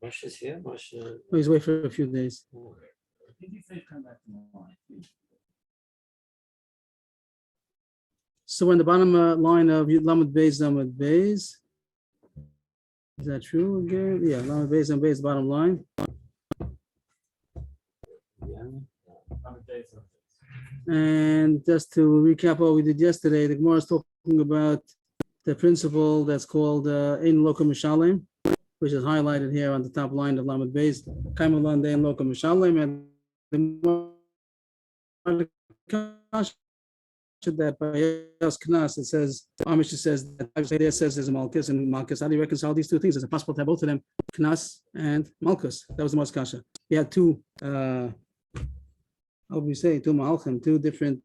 Moshe's here. Moshe. Oh, he's away for a few days. Did you say come back tomorrow? So we're in the bottom line of Lamed Beis, Lamed Beis. Is that true again? Yeah, Lamed Beis, Lamed Beis, bottom line. And just to recap what we did yesterday, the Gemara is talking about the principle that's called Ein Loka Mishalem, which is highlighted here on the top line of Lamed Beis. Kaimalan Ein Loka Mishalem, and the that by Yos Knas it says Amish says that there says there's a Malkus and Malkus. How do you reconcile these two things? Is it possible to have both of them, Knas and Malkus? That was the most kasha. We had two. How would we say two Malchim, two different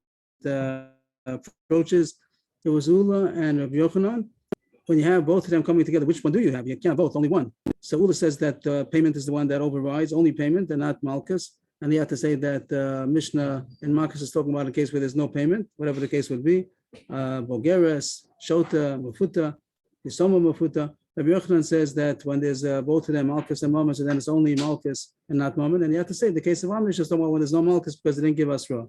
approaches. There was Ula and Rabbi Yochanan. When you have both of them coming together, which one do you have? You can't both, only one. So Ula says that payment is the one that overrides, only payment and not Malkus. And you have to say that Mishnah and Malkus is talking about a case where there's no payment, whatever the case would be. Bogeres, Shota, Mafuta, Yisoma Mafuta. Rabbi Yochanan says that when there's both of them, Malkus and Mammon, so then it's only Malkus and not Mammon. And you have to say the case of Amish is talking about when there's no Malkus because they didn't give us raw.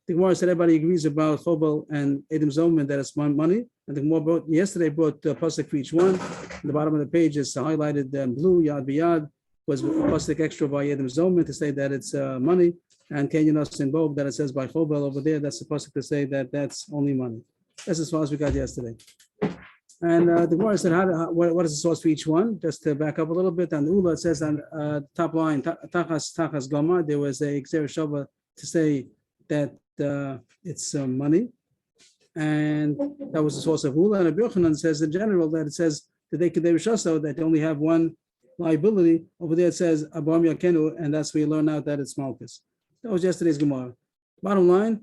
The Gemara said everybody agrees about Chobal and Edom Zoman that it's money. And the Gemara yesterday brought pasuk for each one. At the bottom of the page is highlighted blue, Yad B'Yad, was a pasuk extra by Edom Zoman to say that it's money. And Kenyanos and Bob that it says by Chobal over there, that's the pasuk to say that that's only money. That's as far as we got yesterday. And the Gemara said, what is the source for each one? Just to back up a little bit, on the Ula, it says on top line, Tachas Gama, there was a Xer Shava to say that it's money. And that was the source of Ula. And Rabbi Yochanan says in general that it says that they that only have one liability. Over there it says Abam Yakenu, and that's where you learn out that it's Malchus. That was yesterday's Gemara. Bottom line,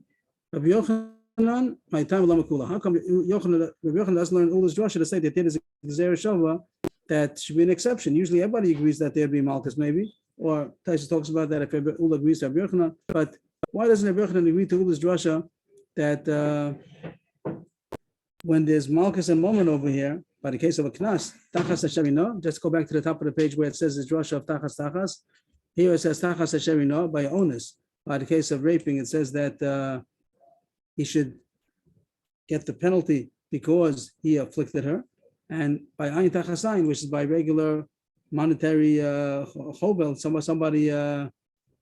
Rabbi Yochanan, my time Lamakula. How come Rabbi Yochanan doesn't learn Ula's drasha to say that there is a Xer Shava that should be an exception? Usually everybody agrees that there'd be Malchus, maybe. Or Taisa talks about that if Ula agrees to Rabbi Yochanan. But why doesn't Rabbi Yochanan agree to Ula's drasha that when there's Malchus and Momen over here, by the case of a Knas, Tachas Hashem, just go back to the top of the page where it says it's drasha of Tachas. Here it says Tachas Hashem by onus. By the case of raping, it says that he should get the penalty because he afflicted her. And by Ayin Tachasayin, which is by regular monetary chobel, somebody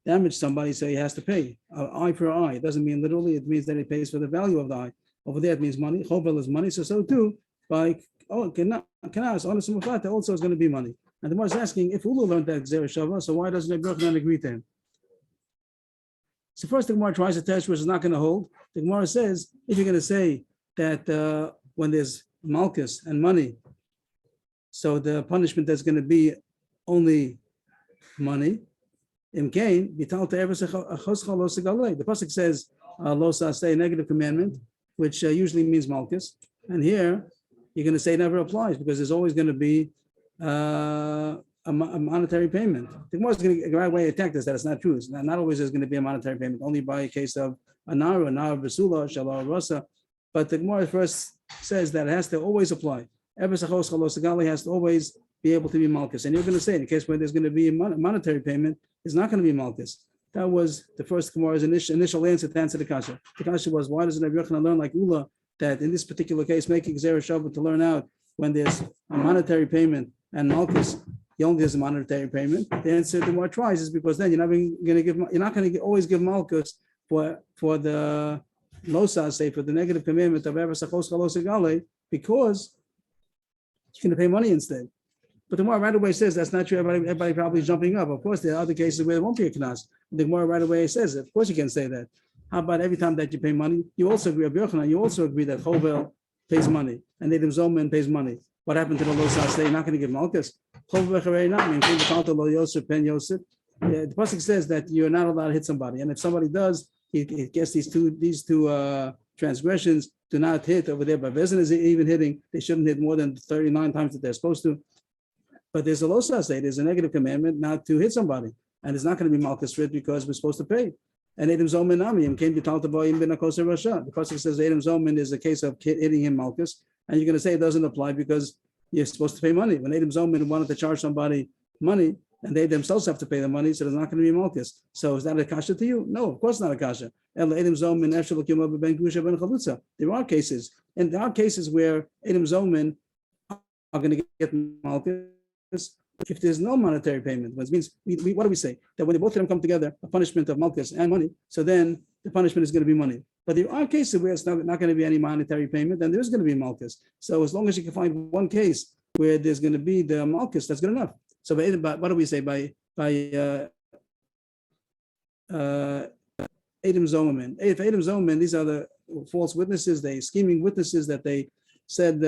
damaged somebody, so he has to pay. Eye for eye. It doesn't mean literally, it means that he pays for the value of the eye. Over there, it means money. Chobel is money, so too, by Kanas, honest and mufata also is going to be money. And the Gemara is asking, if Ula learned that Xer Shava, so why doesn't Rabbi Yochanan agree to him? So first the Gemara tries a test which is not going to hold. The Gemara says, if you're going to say that when there's Malchus and money, so the punishment that's going to be only money, the pasuk says lo say negative commandment, which usually means Malchus, and here you're going to say never applies because there's always going to be a monetary payment. The Gemara is going to right away attack this, that it's not true. It's not always there's going to be a monetary payment, only by a case of a nar, Basula, Shalal, Rasa. But the Gemara first says that it has to always apply. Has to always be able to be Malchus. And you're going to say, in the case where there's going to be a monetary payment, it's not going to be Malchus. That was the first Gemara's initial answer to answer the kasha. The kasha was, why doesn't Rabbi Yochanan learn like Ula, that in this particular case, making Xer Shava to learn out when there's a monetary payment and Malchus, you only there's a monetary payment. The answer the Gemara tries is because then you're not going to always give Malchus for the losa, say for the negative commandment of ever sachos chalosegale, because you're going to pay money instead. But the Gemara right away says that's not true. Everybody probably is jumping up. Of course, there are other cases where there won't be a knas. The Gemara right away says it. Of course, you can say that. How about every time that you pay money, you also agree, you also agree that Chovel pays money and Edom Zoman pays money. What happened to the losa? You're not going to give Malchus. The pasuk says that you're not allowed to hit somebody, and if somebody does, he gets these two transgressions. Do not hit over there. But Bezin is even hitting. They shouldn't hit more than 39 times that they're supposed to. But there's a losa, there's a negative commandment not to hit somebody, and it's not going to be Malchus for it because we're supposed to pay. And Edom Zoman Amiyim came to Taltaboyim bin Akosa Rasha. The pasuk says Edom Zoman is a case of hitting him Malchus, and you're going to say it doesn't apply because you're supposed to pay money. When Edom Zoman wanted to charge somebody money, and they themselves have to pay the money, so there's not going to be malchus. So is that a kasha to you? No, of course not a kasha. There are cases, and there are cases where Edom Zomin are going to get malchus if there's no monetary payment, which means what do we say? That when the both of them come together, a punishment of malchus and money, so then the punishment is going to be money. But there are cases where it's not going to be any monetary payment, and there's going to be malchus. So as long as you can find one case where there's going to be the malchus, that's good enough. So by what do we say? By Edom Zomerman. If Edom Zomerman, these are the false witnesses, they scheming witnesses that they said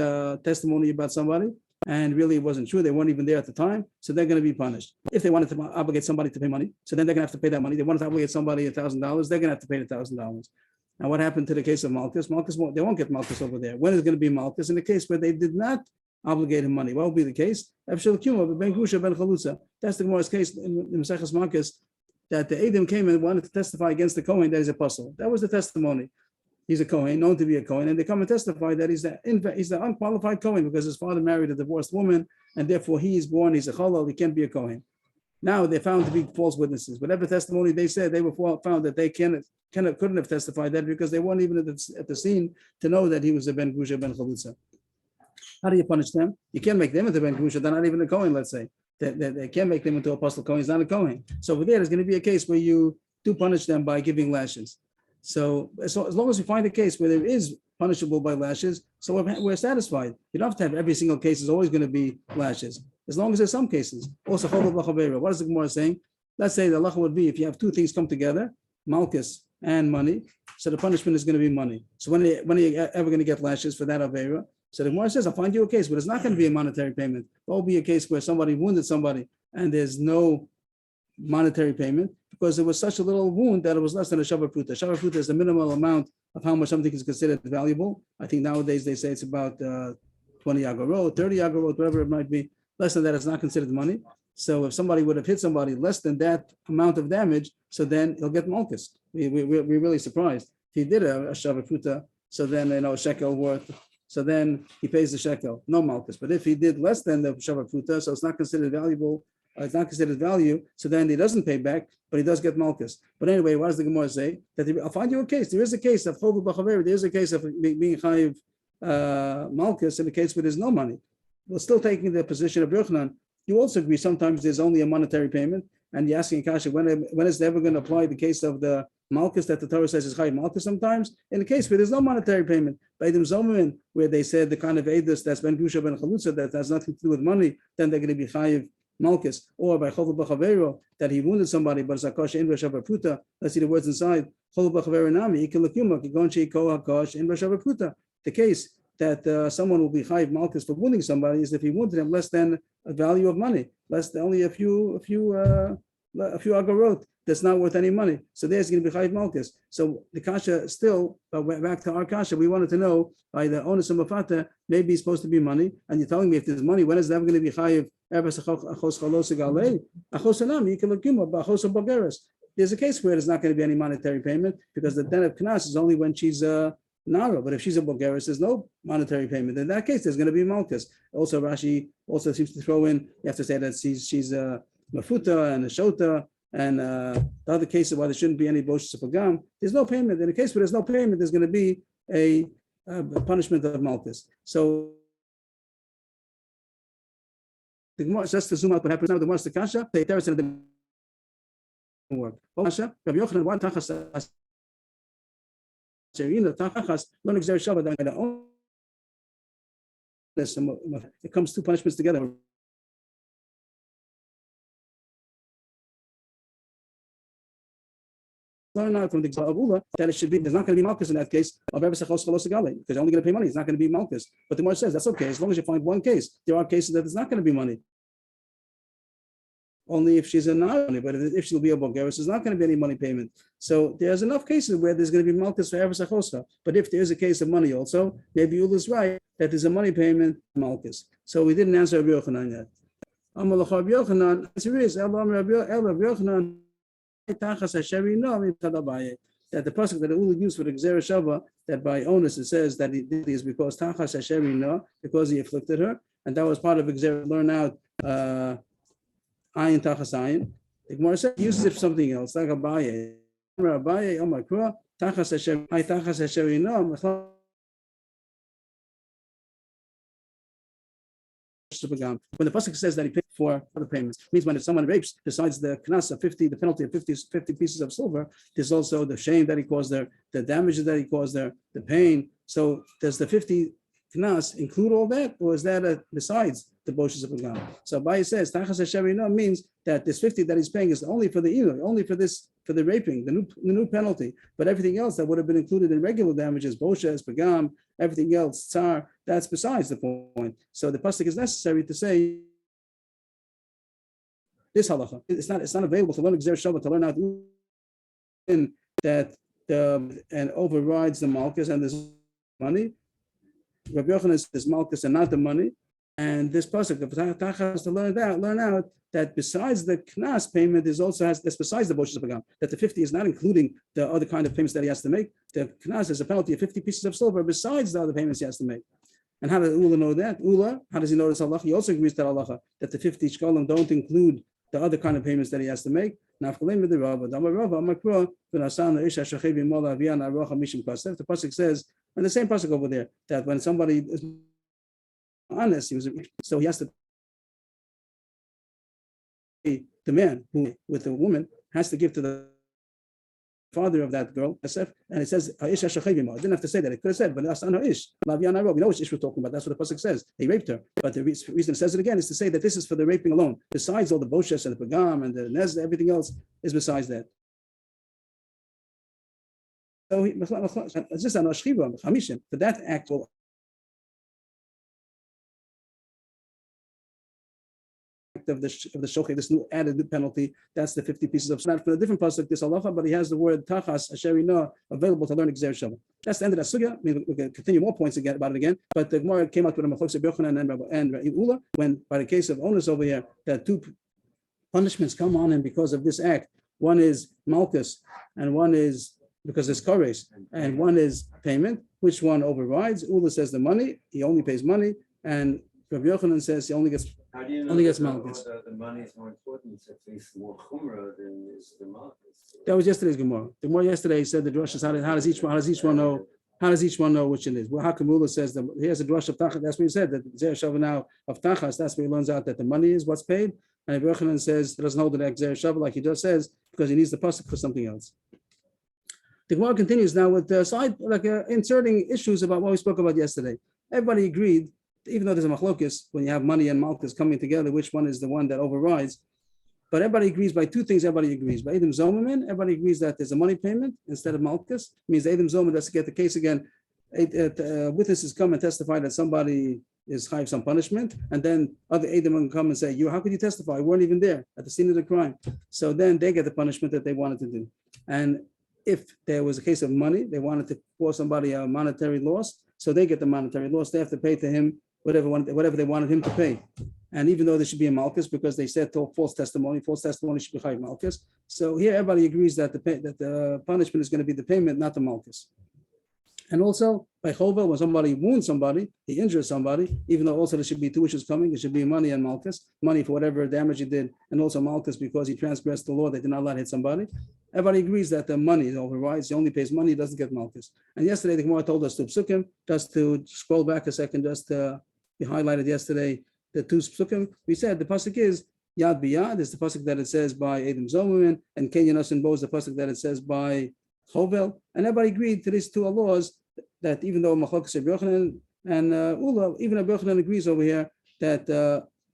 testimony about somebody, and really it wasn't true. They weren't even there at the time, so they're going to be punished. If they wanted to obligate somebody to pay money, so then they're going to have to pay that money. They wanted to obligate somebody $1,000, they're going to have to pay the $1,000. Now, what happened to the case of malchus? Malchus, they won't get malchus over there. When is going to be malchus? In the case where they did not obligate him money. What will be the case? That's the Gemara's case in Maseches Malchus, that the Edom came and wanted to testify against the Kohen that he's a apostle. That was the testimony. He's a Kohen, known to be a Kohen, and they come and testify that he's the unqualified Kohen because his father married a divorced woman, and therefore he's a cholol, he can't be a Kohen. Now they're found to be false witnesses. Whatever testimony they said, they were found that they couldn't have testified that because they weren't even at the scene to know that he was a Ben Grusha Ben Chalutza. How do you punish them? You can't make them into Ben Grusha. They're not even a Kohen, let's say. They can't make them into apostle Kohen. He's not a Kohen. So over there's going to be a case where you do punish them by giving lashes. So as long as we find a case where there is punishable by lashes, so we're satisfied. You don't have to have every single case is always going to be lashes. As long as there's some cases. Also, what is the Gemara saying? Let's say the halacha would be if you have two things come together, malchus and money, so the punishment is going to be money. So when are you ever going to get lashes for that avera? So the Gemara says, I'll find you a case where there's not going to be a monetary payment. There will be a case where somebody wounded somebody and there's no monetary payment because it was such a little wound that it was less than a shavar pruta. Shavar pruta is the minimal amount of how much something is considered valuable. I think nowadays they say it's about 20 agorot, 30 agorot, whatever it might be. Less than that is not considered money. So if somebody would have hit somebody less than that amount of damage, so then he'll get malchus. We're really surprised. If he did a shavar pruta, so then a shekel worth, so then he pays the shekel, no malchus. But if he did less than the shavar pruta, so it's not considered valuable, it's not considered value, so then he doesn't pay back, but he does get malchus. But anyway, what does the Gemara say? That I'll find you a case. There is a case of chovu b'chaver. There is a case of being chayiv malchus in a case where there's no money. We're still taking the position of Yochanan. You also agree sometimes there's only a monetary payment, and you're asking Kasha, when is they ever going to apply the case of the malchus that the Torah says is chayiv malchus sometimes? In the case where there's no monetary payment, by Edom Zomerman, where they said the kind of edus that's ben Grusha ben Chalutza that has nothing to do with money, then they're going to be chayiv malchus, or by chovu b'chavero that he wounded somebody, but it's akash in rashav pruta. Let's see the words inside. Chovu b'chavero nami ikilakuma kigon sheiko hakash in rashav pruta. The case that someone will be chayiv malchus for wounding somebody is if he wounded him less than a value of money, less than only a few agorot. That's not worth any money. So there's going to be chayiv malchus. So the kasha still, back to our kasha, we wanted to know by the onus of mafata, maybe it's supposed to be money, and you're telling me if there's money, when is that going to be chayiv? There's a case where there's not going to be any monetary payment because the den of knas is only when she's nara. But if she's a bulgaris, there's no monetary payment. In that case, there's going to be malchus. Also, Rashi also seems to throw in. You have to say that she's a mafuta and a shota. And the other cases why there shouldn't be any boshus pagam, there's no payment. In a case where there's no payment, there's going to be a punishment of malchus. So the Gemara, just to zoom out what happens now, the Gemara Kasha, the terrace and the work. Kasha, Rabbi Yochanan, one tachas, learn exer shabbat, it comes two punishments together. Learn out from the Ula that it should be, there's not going to be malchus in that case of because you're only going to pay money, it's not going to be malchus. But the Gemara says that's okay, as long as you find one case. There are cases that it's not going to be money. Only if she's a non-money, but if she'll be a Bulgaris, there's not going to be any money payment. So there's enough cases where there's going to be malchus for Eretz HaChoscha. But if there is a case of money also, maybe Ula's right that there's a money payment malchus. So we didn't answer Rabbi Yochanan yet. Amalach Rabbi Yochanan, answer is Rabbi Yochanan. That the pasuk that the Ula used for the Gzera Shava, that by onus it says that it is because Tachas Hashemi no, because he afflicted her, and that was part of Gzera learn out ayin tachas ayin. The Gemara says uses it for something else, like Abaye. Abaye, Omar Kura, tachas Hashem, ay tachas Hashem, when the pasuk says that he paid for other payments, means when someone rapes, besides the knas of 50, the penalty of 50 pieces of silver, there's also the shame that he caused there, the damages that he caused there, the pain. So does the 50 knas include all that, or is that besides the boshes of Pagam? So Abaye says tachas Hashem means that this 50 that he's paying is only for the only for the raping, the new penalty, but everything else that would have been included in regular damages, boshes, Pagam, everything else, tsar, that's besides the point. So the pasuk is necessary to say this halacha. It's not available to learn Gzer Shabbat, to learn out in that and overrides the malchus and this money. Rabbi Yochanan is this malchus and not the money. And this pasuk of Tachas to learn out that besides the knas payment is also has this besides the boshes of Pagam, that the 50 is not including the other kind of payments that he has to make. The knas is a penalty of 50 pieces of silver besides the other payments he has to make. And how does Ula know that? Ula, how does he know this halacha? He also agrees that halacha that the 50 shkalim don't include the other kind of payments that he has to make. The pasuk says, and the same pasuk over there, that when somebody is honest, so he has to pay the man who with the woman has to give to the father of that girl, and it says it didn't have to say that, it could have said, but that's not ish. We know which ish we're talking about. That's what the pasuk says. He raped her, but the reason it says it again is to say that this is for the raping alone. Besides all the boshes and the pagam and the nez, everything else is besides that. So it's just an ashchiva for that act will of the shochet, this new added penalty, that's the 50 pieces of not for a different pasuk, this halacha, but he has the word tachas asherina available to learn Gzer Shabbat. That's the end of that sugya. I mean, we can continue more points about it again, but the Gemara came out with a machlokes of Yochanan and Ula, when by the case of onus over here, that two punishments come on him because of this act. One is malchus, and one is because it's kores, and one is payment. Which one overrides? Ula says the money, he only pays money, and Rabbi Yochanan says he only gets malchus. The money is more important, at least more chumrah than is the malchus. That was yesterday's Gemara. The Gemara yesterday said the drush is how does each one know which it is? Well, Hakamula says that here's a drush of tachas. That's what he said, that Gzer Shabbat now of tachas. That's where he learns out that the money is what's paid. And Rabbi Yochanan says he doesn't hold the Gzer Shabbat like he just says because he needs the pasuk for something else. The Gemara continues now with inserting issues about what we spoke about yesterday. Everybody agreed, even though there's a machlokes, when you have money and malchus coming together, which one is the one that overrides? But everybody agrees by two things. Everybody agrees by Edom Zomerman. Everybody agrees that there's a money payment instead of malchus. It means Edom Zomer does to get the case again. Witnesses come and testify that somebody is high of some punishment, and then other Edom will come and say, "You, how could you testify? You weren't even there at the scene of the crime." So then they get the punishment that they wanted to do. And if there was a case of money, they wanted to cause somebody a monetary loss, so they get the monetary loss. They have to pay to him whatever they wanted him to pay. And even though there should be a malchus because they said false testimony should be high malchus. So here everybody agrees that the punishment is going to be the payment, not the malchus. And also by chovel, when somebody wounds somebody, he injures somebody, even though also there should be two issues coming, there should be money and malchus, money for whatever damage he did, and also malchus because he transgressed the law, they did not allow to hit somebody. Everybody agrees that the money overrides, he only pays money, he doesn't get malchus. And yesterday the Gemara told us to psukim, just to scroll back a second, we highlighted yesterday the two psukim. We said the pasuk is Yad B'Yad, is the pasuk that it says by Edom Zomerman, and Kenyan Asin Bo is the pasuk that it says by Chovel. And everybody agreed to these two laws that even though Machlokes Rabbi Yochanan and Ula, even Rabbi Yochanan agrees over here that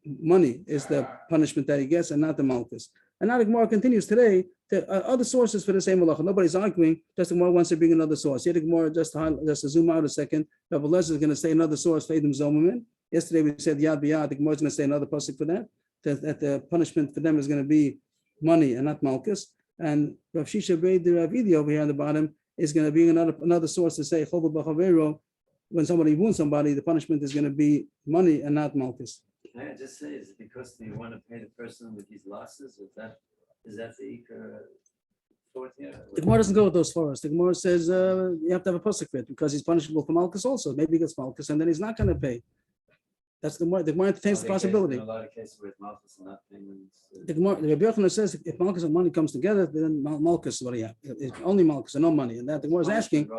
money is the punishment that he gets and not the malchus. And now the Gemara continues today. There are other sources for the same halacha. Nobody's arguing. Just the Gemara wants to bring another source. Here the Gemara just to zoom out a second. Rabbi Lezer is going to say another source for Edom Zomerman. Yesterday we said Yad B'Yad. The Gemara is going to say another pasuk for that. That the punishment for them is going to be money and not malchus. And Rav Shisha Beid Ravidi over here on the bottom is going to be another source to say Chovel B'Chavero. When somebody wounds somebody, the punishment is going to be money and not malchus. Can I just say, is it because they want to pay the person with his losses? Is that the ikar thought here? The Gemara doesn't go with those for us. The Gemara says you have to have a pasuk for it because he's punishable for malchus also. Maybe he gets malchus and then he's not going to pay. That's the Gemara entertains the possibility. In a lot of cases with Malchus and not payments. The Rabbi Yochanan says if Malchus and money comes together, then Malchus is what he has. It's only Malchus and no money. And that the Gemara is asking,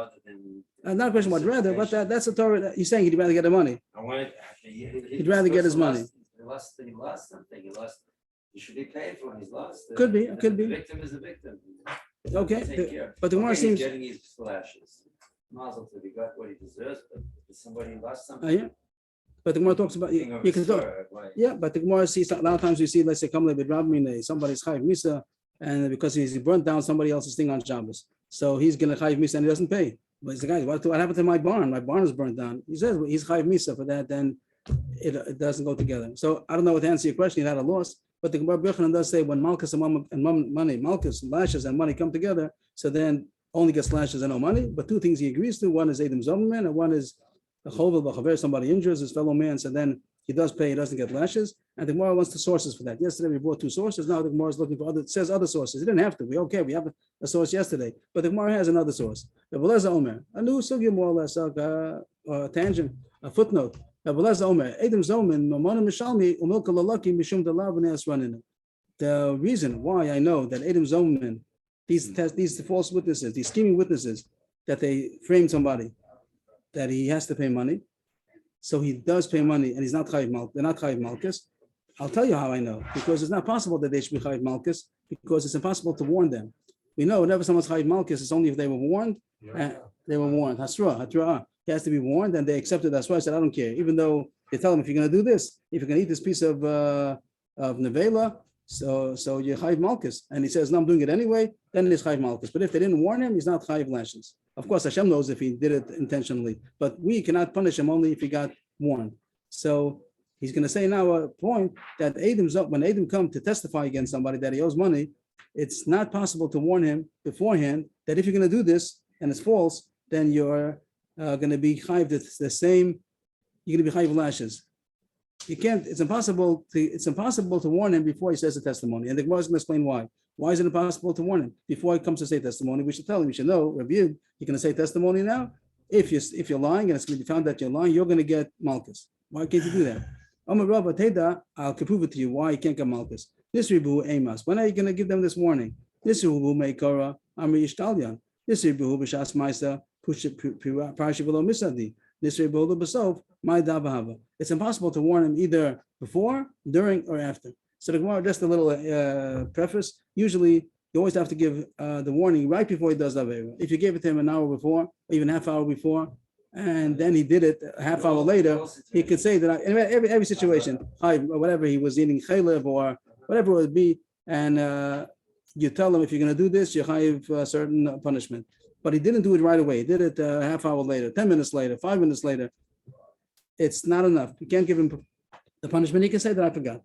not a question what rather, but that's the Torah. He's saying he'd rather get the money. He'd rather get his money. He lost something. He should be paid for what he's lost. Could be. The victim is the victim. Okay, but the Gemara seems. Getting his flashes. Mazel tov, he got what he deserves, but somebody lost something. Yeah. But the Gemara talks about you can talk. Yeah, but the Gemara sees a lot of times we see, let's say, come with Rabbi, somebody's chayiv misa, and because he's burnt down somebody else's thing on Shabbos, so he's gonna chayiv misa and he doesn't pay. But he's the guy, what happened to my barn? My barn is burnt down. He says he's chayiv misa for that, then it doesn't go together. So I don't know what to answer your question. You had a loss, but the Gemara Yochanan does say when Malchus and money, Malchus lashes and money come together, so then only gets lashes and no money. But two things he agrees to: one is Adam Zomerman, and one is a chovel b'chaver. Somebody injures his fellow man, so then he does pay. He doesn't get lashes. And the Gemara wants the sources for that. Yesterday we brought two sources. Now the Gemara is looking for other. It says other sources. It didn't have to. We have a source yesterday, but the Gemara has another source. The Beleza Omer, a new sugya more or less a tangent, a footnote. The Beleza Omer, Adam Zomerman, Mamona Mishalmi, Umilka Lalaki Mishum Dalav V'Neas Running. The reason why I know that Adam Zomerman, these false witnesses, these scheming witnesses, that they framed somebody, that he has to pay money, so he does pay money, and he's not chayiv malchus. They're not chayiv malchus. I'll tell you how I know, because it's not possible that they should be chayiv malchus, because it's impossible to warn them. We know whenever someone's chayiv malchus, it's only if they were warned. They were warned. Hasra. He has to be warned, and they accepted. That's why I said I don't care, even though they tell him if you're going to do this, if you're going to eat this piece of nevela, so you're chayiv malchus, and he says no, I'm doing it anyway. Then it's chayiv malchus. But if they didn't warn him, he's not chayiv lashes. Of course, Hashem knows if he did it intentionally, but we cannot punish him only if he got warned. So he's going to say now a point that when Adam comes to testify against somebody that he owes money, it's not possible to warn him beforehand that if you're going to do this and it's false, then you're going to be chayiv the same. You're going to be chayiv lashes. You can't. It's impossible to warn him before he says the testimony, and the Gemara is going to explain why. Why is it impossible to warn him before he comes to say testimony? We should tell him. We should know. Review. You're going to say testimony now. If you're lying and it's going to be found that you're lying, you're going to get malchus. Why can't you do that? I'll prove it to you why you can't get malchus. This ribu emas. When are you going to give them this warning? This ribu meikara amri ishtalyan. This ribu b'shas ma'isa parashi v'lo misadi. This ribu b'sof my davahava. It's impossible to warn him either before, during, or after. So the Gemara, just a little preface. Usually, you always have to give the warning right before he does the Avera. If you gave it to him an hour before, or even half hour before, and then he did it a half hour later, he could say that in every situation, whatever he was eating chaylev or whatever it would be, and you tell him if you're going to do this, you have a certain punishment. But he didn't do it right away. He did it a half hour later, 10 minutes later, 5 minutes later. It's not enough. You can't give him the punishment. He can say that I forgot.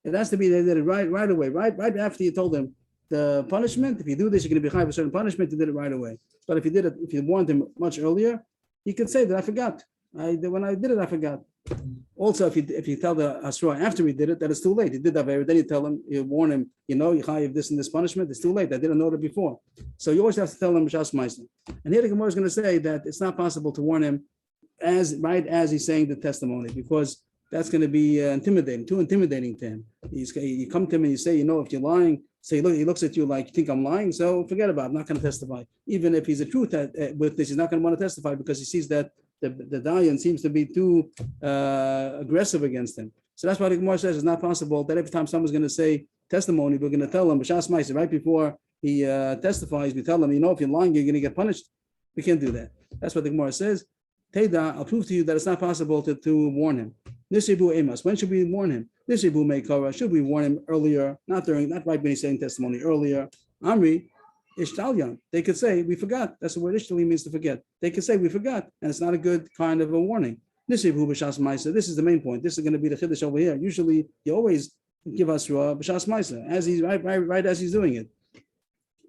It has to be they did it right away, right after you told him the punishment. If you do this, you're going to be high for a certain punishment. You did it right away. But if you warned him much earlier, he could say that I forgot. When I did it, I forgot. Also, if you tell the Asra after he did it, that it's too late. He did that very. Then you tell him, you warn him, you have this and this punishment. It's too late. I didn't know it before. So you always have to tell him Shas Meiser. And here the Gemara is going to say that it's not possible to warn him right as he's saying the testimony, because that's going to be too intimidating to him. You come to him and you say, if you're lying, he looks at you like you think I'm lying, so forget about it. I'm not going to testify. Even if he's a truth with this, he's not going to want to testify because he sees that the Dayan seems to be too aggressive against him. So that's why the Gemara says it's not possible that every time someone's going to say testimony, we're going to tell him, B'shas Ma'aseh, right before he testifies, we tell him, if you're lying, you're going to get punished. We can't do that. That's what the Gemara says. Teda, I'll prove to you that it's not possible to warn him. Nisribu emas. When should we warn him? Nisribu meikara. Should we warn him earlier? Not right when he's saying testimony, earlier. Amri, ishtalyan. They could say, we forgot. That's the word ishtali means to forget. They could say, we forgot. And it's not a good kind of a warning. Nisribu b'shas ma'aseh. This is the main point. This is going to be the chiddush over here. Usually, you always give us b'shas ma'aseh, as he's right as he's doing it.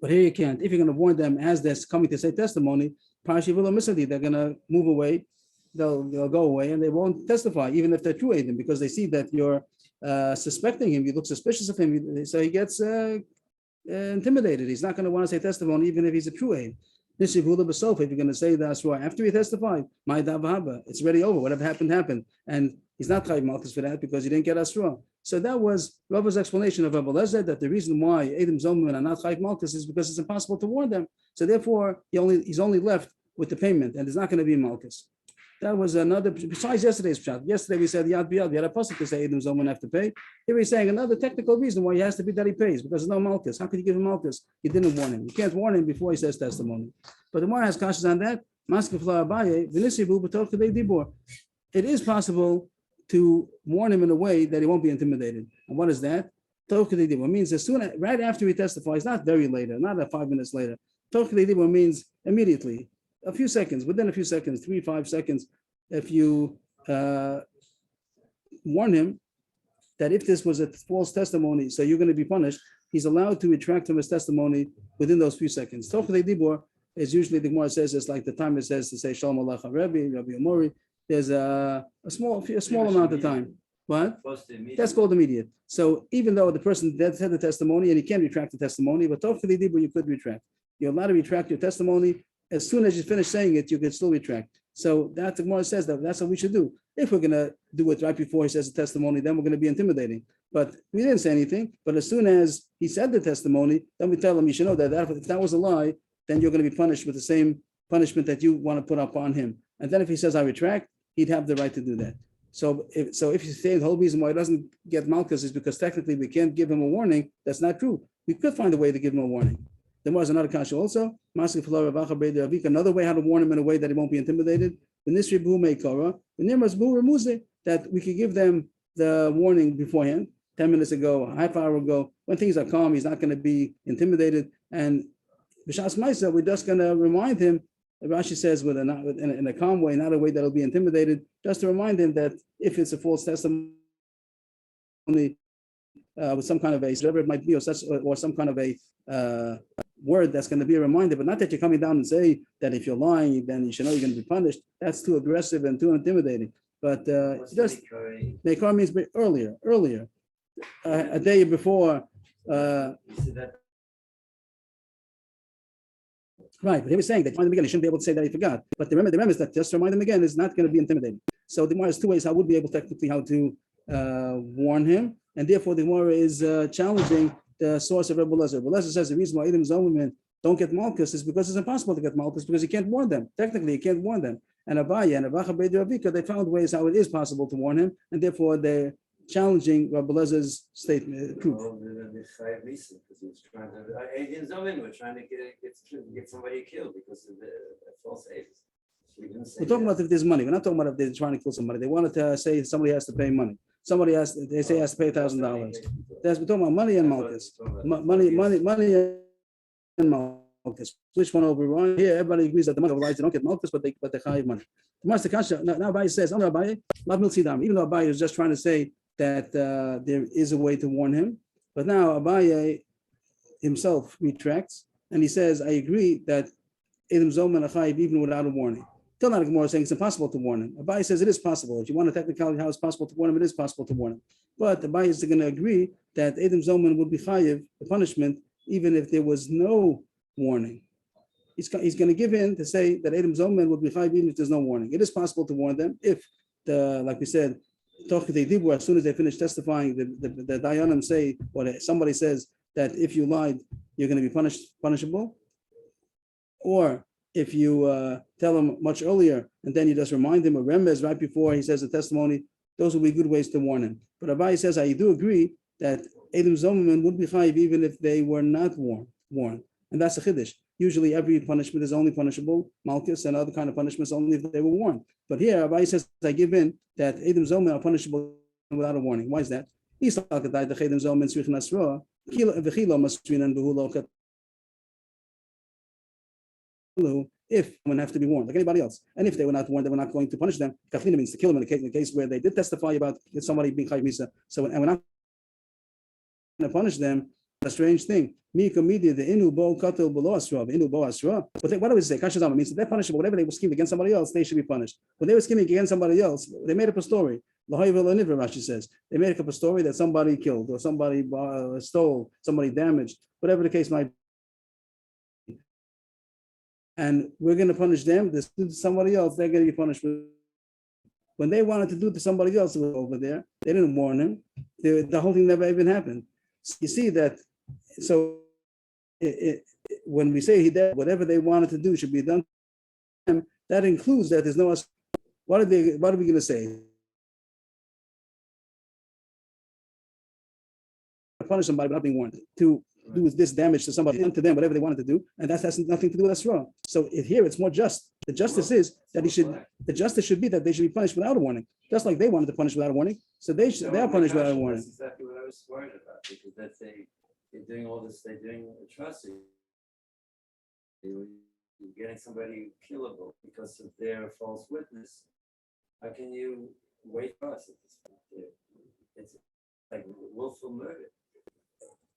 But here you can't. If you're going to warn them as they're coming to say testimony, parashi v'lo misadi, they're going to move away. They'll go away and they won't testify, even if they're true Adam, because they see that you're suspecting him. You look suspicious of him, so he gets intimidated. He's not going to want to say testimony, even if he's a true Adam. If you're going to say that's right after he testified, my davahaba, it's already over. Whatever happened, happened. And he's not chayiv malchus for that because he didn't get asra. So that was Rabba's explanation of Rabbi Lezer, that the reason why Edom Zolman are not chayiv malchus is because it's impossible to warn them. So therefore, he's only left with the payment, and there's not going to be malchus. That was another, besides yesterday's pshat. Yesterday we said yad biyad. We had a pasuk to say Edom Zolman have to pay. Here he's saying another technical reason why he has to be that he pays, because there's no malchus. How could you give him malchus? You didn't warn him. You can't warn him before he says testimony. But the Gemara has kashas on that. It is possible to warn him in a way that he won't be intimidated. And what is that? It means as soon as, right after he testifies, not very later, not 5 minutes later. Means immediately, a few seconds, within a few seconds, 3-5 seconds. If you warn him that if this was a false testimony, so you're going to be punished, he's allowed to retract from his testimony within those few seconds. Is usually the Gemara says it's like the time it says to say Shalom Aleichem Rabbi Amori. There's a small amount of time. What? That's called immediate. So even though the person said the testimony and he can't retract the testimony, but Tofkali Dibur you could retract. You're allowed to retract your testimony as soon as you finish saying it. You can still retract. So that the Gemara says that's what we should do. If we're going to do it right before he says the testimony, then we're going to be intimidating. But we didn't say anything. But as soon as he said the testimony, then we tell him you should know that if that was a lie, then you're going to be punished with the same punishment that you want to put up on him. And then if he says, I retract, he'd have the right to do that. So if you say the whole reason why he doesn't get malchus is because technically we can't give him a warning, that's not true. We could find a way to give him a warning. There was another kasha also. Another way how to warn him in a way that he won't be intimidated. That we could give them the warning beforehand, 10 minutes ago, a half hour ago, when things are calm, he's not going to be intimidated. And B'shas Maisa, we're just going to remind him, Rashi says, in a calm way, not a way that'll be intimidated, just to remind him that if it's a false testimony with some kind of a, whatever it might be, or some kind of a word that's going to be a reminder, but not that you're coming down and say that if you're lying, then you should know you're going to be punished. That's too aggressive and too intimidating. But just Meikar means earlier, a day before. Right, but he was saying that again, he shouldn't be able to say that he forgot. But the remedy is that just to remind him again is not going to be intimidating. So the Gemara has two ways I would be able technically how to warn him, and therefore the Gemara is challenging the source of Rebbe Lezer. Rebbe Lezer says the reason why Edom Zolman don't get malchus is because it's impossible to get malchus because he can't warn them. Technically, he can't warn them. And Abaya and Avacha Beid Ravika, they found ways how it is possible to warn him, and therefore they're challenging Rebbe Lezer's statement proof. Because he was trying to, Edom Zolman were trying to get somebody killed because of the false aids. We're talking about if there's money. We're not talking about if they're trying to kill somebody. They wanted to say somebody has to pay money. They say has to pay $1,000. We're talking about money and malchus. Money and malchus. Which one over one? Here, everybody agrees that the money overrides. They don't get malchus, but they have money. Now Abaye says, even though Abaye was just trying to say that there is a way to warn him, but now Abaye himself retracts and he says, I agree that Edom Zolman achayiv even without a warning. Till now, the Gemara is saying it's impossible to warn him. Abaye says it is possible. If you want a technicality how it's possible to warn him, it is possible to warn him. But Abaye is going to agree that Edom Zolman would be chayiv, the punishment, even if there was no warning. He's going to give in to say that Edom Zolman would be chayiv even if there's no warning. It is possible to warn them if like we said, as soon as they finish testifying, the Dayanim say, or somebody says that if you lied, you're going to be punishable. Or if you tell him much earlier and then you just remind him of remez right before he says the testimony, those will be good ways to warn him. But Abaye says, I do agree that Edom Zolman would be chayiv even if they were not warned. And that's a chiddush. Usually every punishment is only punishable, malchus and other kind of punishments only if they were warned. But here Abaye says, I give in that Edom Zolman are punishable without a warning. Why is that? If one have to be warned, like anybody else, and if they were not warned, they were not going to punish them. Kaflina means to kill them in the case where they did testify about somebody being chayiv misa. So, and we're not going to punish them. A strange thing. Mika media the inu bo katel below asra, the inu bo asra. But what do we say? Kashazama means that they're punishable. Whatever they were scheming against somebody else, they should be punished. When they were scheming against somebody else, they made up a story. Rashi says they made up a story that somebody killed or somebody stole, somebody damaged, whatever the case might be. and we're going to punish them. This to somebody else, they're going to be punished. When they wanted to do it to somebody else who was over there, they didn't warn him. The whole thing never even happened. So you see that. So when we say that whatever they wanted to do should be done, that includes that there's no. What are we going to say? Punish somebody without being warned to do this damage to somebody and to them, whatever they wanted to do, and that has nothing to do with us wrong. So here it's more just. The justice is that the justice should be that they should be punished without a warning, just like they wanted to punish without a warning. So they are punished without a warning. That's exactly what I was worried about, because that they're doing all this, they're doing atrocity. You're getting somebody killable because of their false witness. How can you wait for us at this point? It's like willful murder.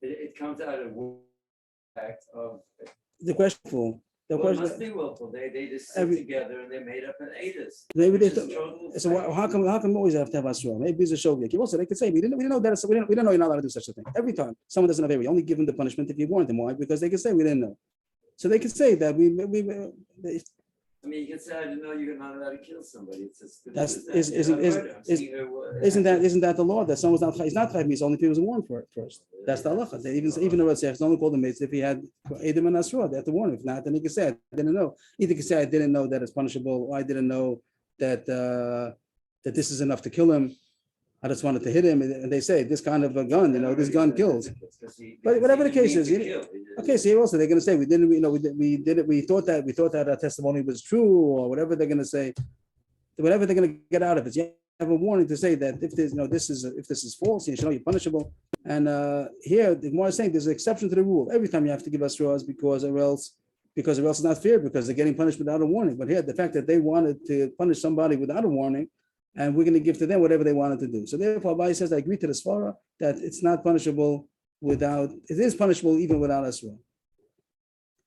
It comes out of act of The question. The well, it question. must be willful. They just sit together and they made up an ATIS. Maybe they. Total So how come we always have to have Asura? Maybe it's a shogeg. Also, they could say we didn't know that. We didn't know you're not allowed to do such a thing. Every time someone doesn't have we only give them the punishment if you warned them. Why? Because they could say we didn't know. So they could say that I mean, you can say I didn't know you're not allowed to kill somebody. It's just isn't that the law that someone's not he's not chayv? He's only if he was warned for it first. That's the halacha. Even the Ratzach only called him if he had Edom and Asura. They have to warn him. If not, then he could say I didn't know. Either could say I didn't know that it's punishable, or I didn't know that that this is enough to kill him. I just wanted to hit him, and they say this kind of a gun, this gun kills. But whatever the case is, okay. So here also they're going to say we didn't, we did it. We thought that our testimony was true, or whatever they're going to say, whatever they're going to get out of it. You have a warning to say that if there's, if this is false, you should know you're punishable. And here the Gemara is saying there's an exception to the rule. Every time you have to give us straws because or else it's not fair because they're getting punished without a warning. But here the fact that they wanted to punish somebody without a warning, and we're going to give to them whatever they wanted to do. So therefore, Abai says, I agree to the Svara that it's not punishable it is punishable even without Asra.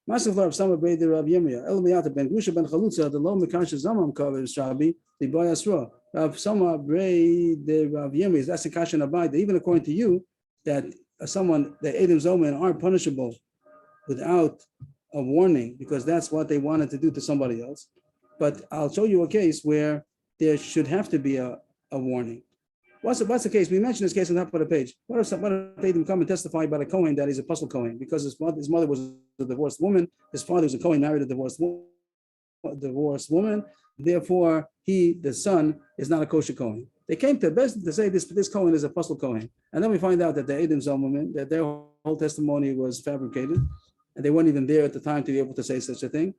Masav Rav Sama Brei Rav Yirmiyah, El Miyata Ben Gusha Ben Chalutza, the Lo Mekansha Zamam Kaver Shabi, the Boy Asra. Rav Sama Brei Rav Yirmiyah is asking Kashan Abai that even according to you, that the Edom Zoman aren't punishable without a warning because that's what they wanted to do to somebody else. But I'll show you a case where there should have to be a warning. What's the case? We mentioned this case on the top of the page. What if they come and testify about a Kohen that he's a Apostle Kohen because his mother was a divorced woman, his father was a Kohen, married a divorced woman. Therefore, the son, is not a kosher Kohen. They came to best to say this Kohen is Apostle Kohen, and then we find out that the Edom Zalman, that their whole testimony was fabricated, and they weren't even there at the time to be able to say such a thing.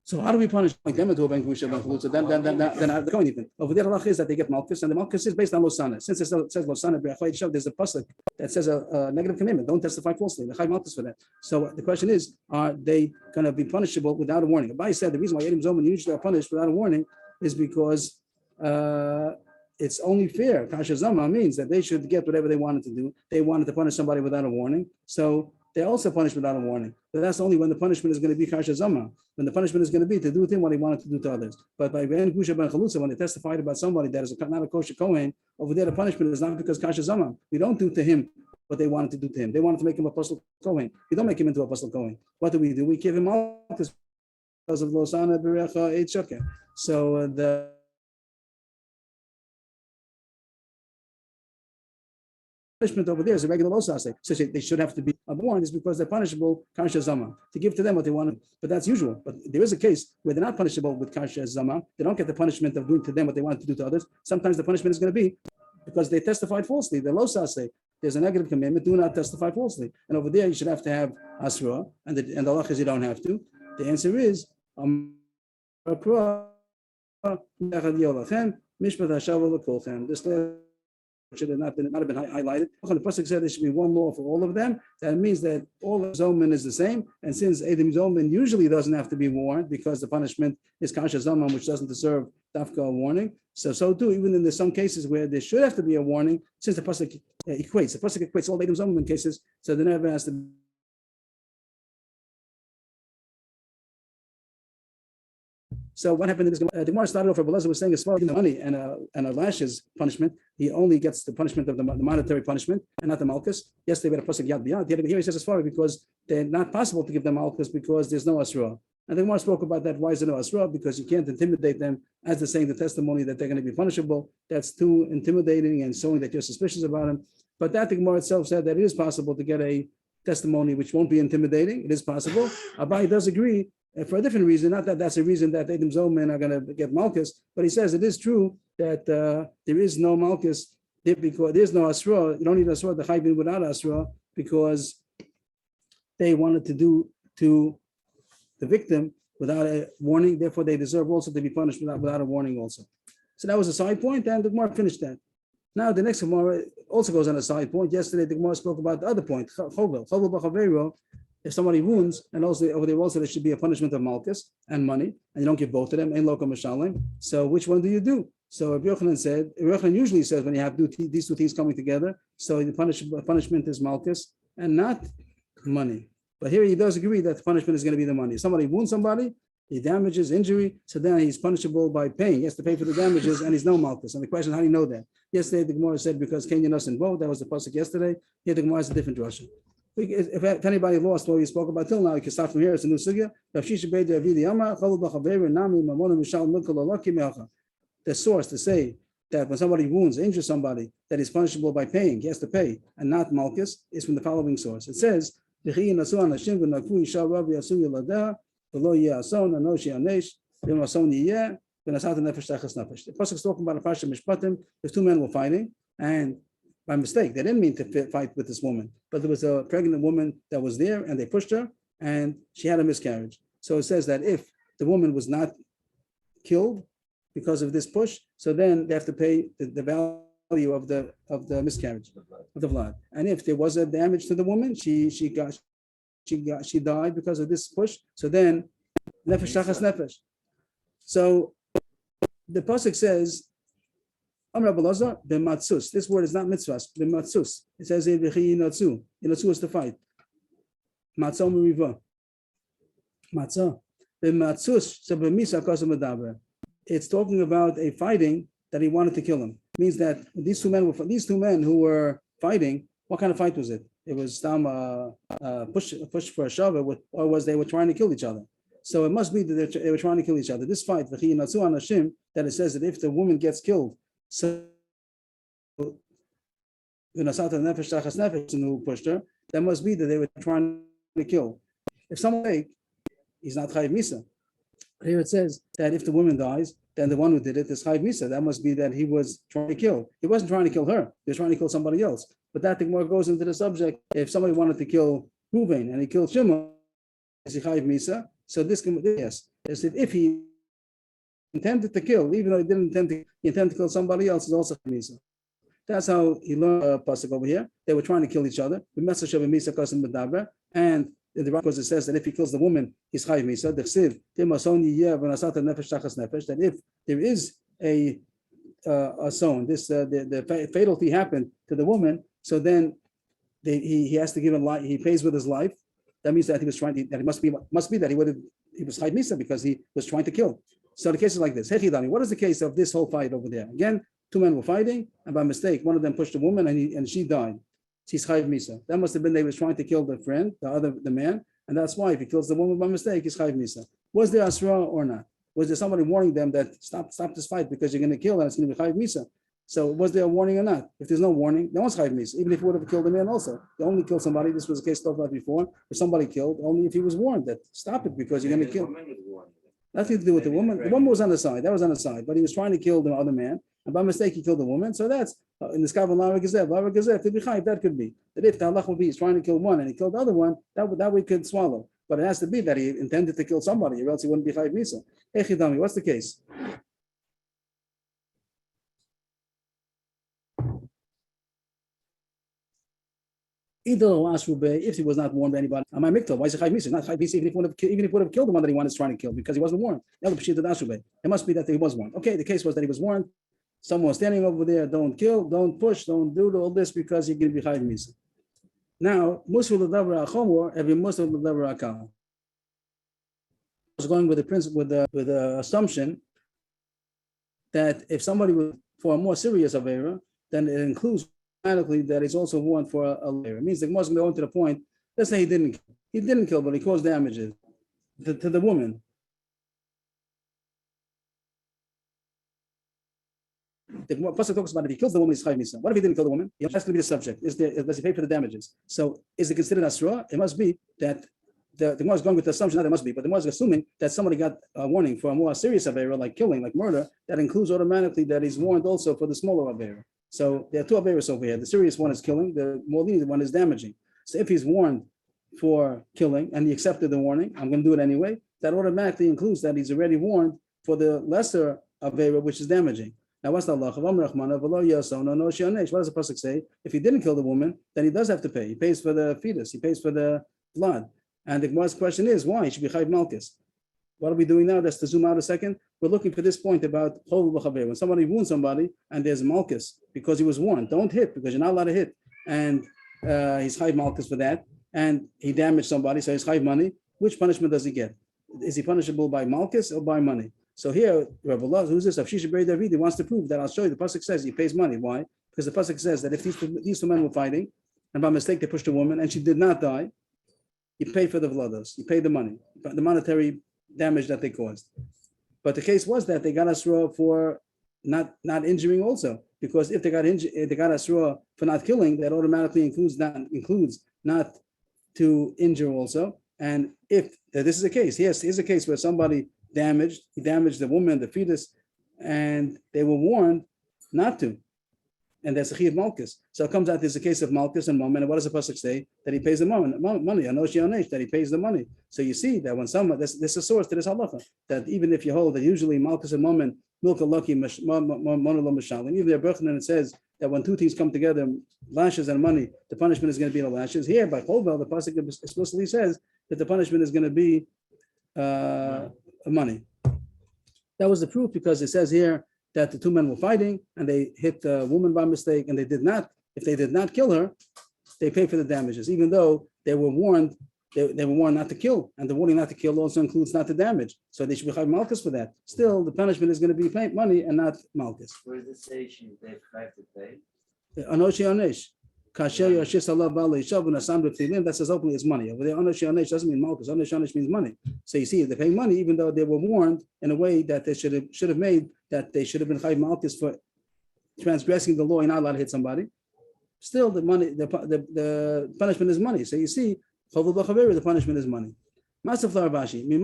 So how do we punish them into a ben gusha ben chalutza? Then the Kohen even. Over there, the halach is that they get malchus, and the malchus is based on losana. Since it says losana, there's a pasuk that says a negative commandment: don't testify falsely. The chayv malchus for that. So the question is, are they going to be punishable without a warning? Abai said the reason why Edom Zoman usually are punished without a warning is because it's only fair. Kasha Zama means that they should get whatever they wanted to do. They wanted to punish somebody without a warning, so they're also punished without a warning. But that's only when the punishment is going to be Kasha Zama, when the punishment is going to be to do with him what he wanted to do to others. But by Ben Gusha Ben Chalutza, when they testified about somebody that is not a kosher Kohen, over there the punishment is not because Kasha Zama. We don't do to him what they wanted to do to him. They wanted to make him Apostle Kohen. We don't make him into Apostle Kohen. What do? We give him all this because of Losana Berecha Eit Shoker. So the punishment over there is a regular losase. So they should have to be warned is because they're punishable kasha zama to give to them what they want. But that's usual. But there is a case where they're not punishable with kasha zama. They don't get the punishment of doing to them what they want to do to others. Sometimes the punishment is going to be because they testified falsely. The losase. There's a negative commandment: do not testify falsely. And over there, you should have to have asra, and the halach is you don't have to. The answer is this should have not have been highlighted. The pasuk said there should be one law for all of them. That means that all of Zoman is the same. And since Edom Zoman usually doesn't have to be warned because the punishment is kasha Zoman, which doesn't deserve dafka a warning. So too, even in some cases where there should have to be a warning, since the pasuk equates all Edom Zoman cases, so there never has to be. So what happened in this? The Gemara started off. Rabbi Elazar was saying as far as the money and a lashes punishment, he only gets the punishment of the monetary punishment and not the malchus. Yes, they made a pasuk yad b'yad. Here he says as far because they're not possible to give them malchus because there's no asra. And the Gemara spoke about that. Why is there no asra? Because you can't intimidate them as they're saying the testimony that they're going to be punishable. That's too intimidating and showing that you're suspicious about them. But that the Gemara itself said that it is possible to get a testimony which won't be intimidating. It is possible. Abai does agree for a different reason. Not that that's a reason that Edom Zomen are going to get malchus, but he says it is true that there is no malchus because there is no asra. You don't need asra. The chayvin without asra because they wanted to do to the victim without a warning. Therefore, they deserve also to be punished without a warning also. So that was a side point, and the Gemara finished that. Now the next Gemara also goes on a side point. Yesterday the Gemara spoke about the other point. If somebody wounds, and also over there also there should be a punishment of malchus and money, and you don't give both of them, in loka mashalim. So which one do you do? So Rabbi Yochanan said, Rabbi Yochanan usually says when you have these two things coming together, so the punishment is malchus and not money. But here he does agree that the punishment is going to be the money. If somebody wounds somebody, he damages, injury, so then he's punishable by paying. He has to pay for the damages, and he's no malchus. And the question, how do you know that? Yesterday the Gemara said because Kenyan us involved. That was the pasuk yesterday. Here the Gemara is a different drasha. If anybody lost what we spoke about till now, you can start from here. It's a new sugya. The source to say that when somebody wounds, injures somebody, that is punishable by paying, he has to pay, and not malchus, is from the following source. It says, the pasuk is talking about a parsha mishpatim. If two men were fighting, and by mistake, they didn't mean to fight with this woman, but there was a pregnant woman that was there, and they pushed her, and she had a miscarriage. So it says that if the woman was not killed because of this push, so then they have to pay the value of the miscarriage of the blood. And if there was a damage to the woman, she died because of this push. So then nefesh tachas nefesh. So the pasuk says, Amar Rabbi Elazar b'matzus. This word is not mitzvah. B'matzus. It says yinatzu. Yinatzu is to fight. Matzah meriva. Matzah. B'matzus. So b'misa kasam medaber. It's talking about a fighting that he wanted to kill him. It means that these two men who were fighting. What kind of fight was it? It was push for a shava, or was they were trying to kill each other? So it must be that they were trying to kill each other. This fight, that it says that if the woman gets killed, so who pushed her, that must be that they were trying to kill. If someone he's not chayiv misa. Here it says that if the woman dies, then the one who did it is chayiv misa. That must be that he was trying to kill. He wasn't trying to kill her. He was trying to kill somebody else. But that thing more goes into the subject. If somebody wanted to kill Reuven and he killed Shimon, is he chayiv misa? So this can yes. If he intended to kill, even though he didn't intend to kill somebody else, is also misa. That's how he learned pasuk over here. They were trying to kill each other. The message of misa kasim medaber, and in the because it says that if he kills the woman, he's chayiv misa. The chsiv that if there is a son, the fatality happened to the woman, so then he has to give a life. He pays with his life. That means that he was trying to, that it must be that he was chayiv misa because he was trying to kill. So the case is like this. What is the case of this whole fight over there? Again, two men were fighting, and by mistake, one of them pushed a woman, and she died. She's chayiv misa. That must have been they was trying to kill the friend, the man, and that's why if he kills the woman by mistake, he's chayiv misa. Was there asra or not? Was there somebody warning them that stop this fight because you're going to kill and it's going to be chayiv misa? So was there a warning or not? If there's no warning, no one's chayiv misa. Even if he would have killed the man also, they only killed somebody. This was a case talked about before. If somebody killed, only if he was warned that stop it because you're going to kill. Nothing to do with the woman. The woman was on the side. That was on the side. But he was trying to kill the other man. And by mistake, he killed the woman. So that's in the Skav and Lara Gazeh. Could be chayiv. That could be. That if the halach would be he's trying to kill one and he killed the other one, that we could swallow. But it has to be that he intended to kill somebody, or else he wouldn't be chayiv misa. Echidami, what's the case? If he was not warned by anybody, why is it chayiv misa? Not chayiv misa even if he would have killed the one that he wanted trying to kill because he wasn't warned. It must be that he was warned. Okay, the case was that he was warned. Someone was standing over there, don't kill, don't push, don't do all this because you're going to be chayiv misa. Now, musul l'davar achomor, every musul l'davar akal. was going with the principle with the assumption that if somebody was for a more serious avera, then it includes automatically that he's also warned for a layer. It means the Gemara is going to go to the point. Let's say he didn't kill, but he caused damages to the woman. The Pasuk talks about if he kills the woman, he's chayv misa. What if he didn't kill the woman? That's going to be the subject. Does he pay for the damages? So is it considered asra? It must be that the Gemara is going with the assumption that it must be, but the Gemara is assuming that somebody got a warning for a more serious avera, like killing, like murder, that includes automatically that he's warned also for the smaller avera. So there are two averas over here. The serious one is killing. The more lenient one is damaging. So if he's warned for killing and he accepted the warning, I'm going to do it anyway, that automatically includes that he's already warned for the lesser avera, which is damaging. Now, what's the Allah? What does the pasuk say? If he didn't kill the woman, then he does have to pay. He pays for the fetus. He pays for the blood. And the Gemara's question is, why? He should be chayv malchus. What are we doing now? Just to zoom out a second. We're looking for this point about when somebody wounds somebody and there's malchus because he was warned, don't hit because you're not allowed to hit. And he's chayv malchus for that. And he damaged somebody, so he's chayv money. Which punishment does he get? Is he punishable by malchus or by money? So here, Rabbi Allah, who's this? Avshisha Beri David, he wants to prove that I'll show you. The pasuk says he pays money. Why? Because the pasuk says that if these two men were fighting, and by mistake they pushed a woman and she did not die, you pay for the vlados, you pay the money, the monetary damage that they caused. But the case was that they got asra for not injuring also, because if they got injured, they got asra for not killing, that automatically includes not to injure also. And if this is a case, yes, here's a case where somebody he damaged the woman, the fetus, and they were warned not to. And that's a chiyuv malchus. So it comes out there's a case of malchus and moment. And what does the pasuk say? That he pays the money. That he pays the money. So you see that when someone, this is a source to this halacha, that even if you hold that usually malchus and moment, milk lucky monolo mashalim, even there and it says that when two things come together, lashes and money, the punishment is going to be the lashes. Here by Chovel, the pasuk explicitly says that the punishment is going to be money. That was the proof because it says here that the two men were fighting and they hit the woman by mistake and if they did not kill her, they pay for the damages, even though they were warned, they were warned not to kill, and the warning not to kill also includes not to damage. So they should be chayv malchus for that. Still, the punishment is going to be money and not malchus. Where does it say they have to pay? Anoshi onesh. Kasher yashis Allah ba'al yishav v'nasam b'tefillin. That says openly is money. Over there, anoshi onesh doesn't mean malchus. Anoshi onesh means money. So you see, they're paying money, even though they were warned in a way that they should have made that they should have been chayv malchus for transgressing the law. You're not allowed to hit somebody. Still, the money, the punishment is money. So you see, the punishment is money. Masaf Larabashi. The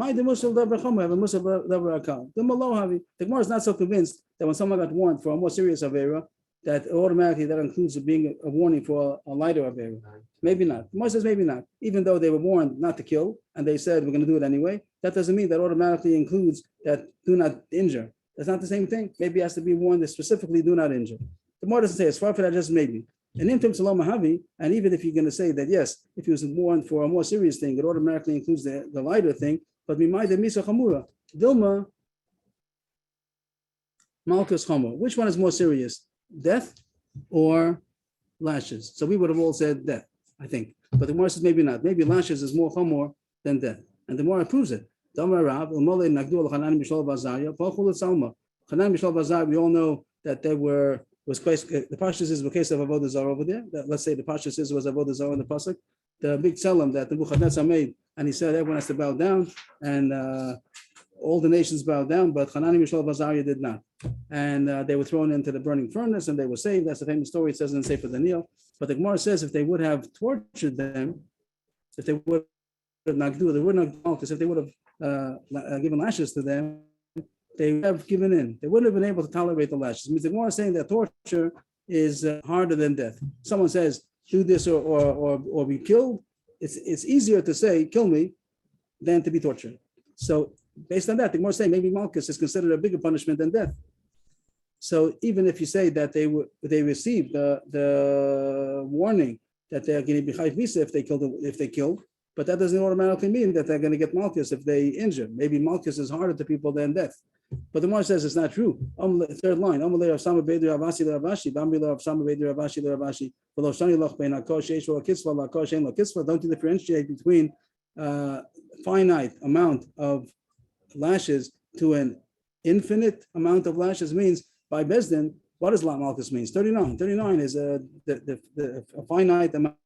Gemara is not so convinced that when someone got warned for a more serious avera, that automatically that includes being a warning for a lighter avera. Maybe not. The Gemara says maybe not. Even though they were warned not to kill, and they said we're going to do it anyway, that doesn't mean that automatically includes that do not injure. That's not the same thing. Maybe it has to be warned that specifically do not injure. The Gemara doesn't say as far for that, just maybe. And and even if you're going to say that yes, if he was warned for a more serious thing, it automatically includes the lighter thing. But misa chamura, Dilma, Malchus Chamur. Which one is more serious, death or lashes? So we would have all said death, I think. But the Gemara says maybe not. Maybe lashes is more chamur than death, and the Gemara proves it. We all know that there was the pashtus is the case of avodah zarah over there. Let's say the pashtus was avodah zarah in the pasuk. The big tzelem that the Nebuchadnezzar made, and he said everyone has to bow down, and all the nations bowed down, but Hanani, Mishael, Bazariah did not. And they were thrown into the burning furnace, and they were saved. That's the famous story. It says in Sefer Daniel. But the Gemara says if they would have tortured them, if they would have not do, they would not because if they would have given lashes to them, they would have given in. They wouldn't have been able to tolerate the lashes. It means the Gemara is saying that torture is harder than death. Someone says, do this or be killed. It's easier to say, kill me, than to be tortured. So based on that, the Gemara is saying maybe Malchus is considered a bigger punishment than death. So even if you say that they received the warning that they're going to be chayv misa if they killed, but that doesn't automatically mean that they're going to get Malchus if they injure. Maybe Malchus is harder to people than death. But the Gemara says it's not true. Third line. Don't you differentiate between finite amount of lashes to an infinite amount of lashes means by Bezdin, what does Lat Malchus means? 39. 39 is a finite amount,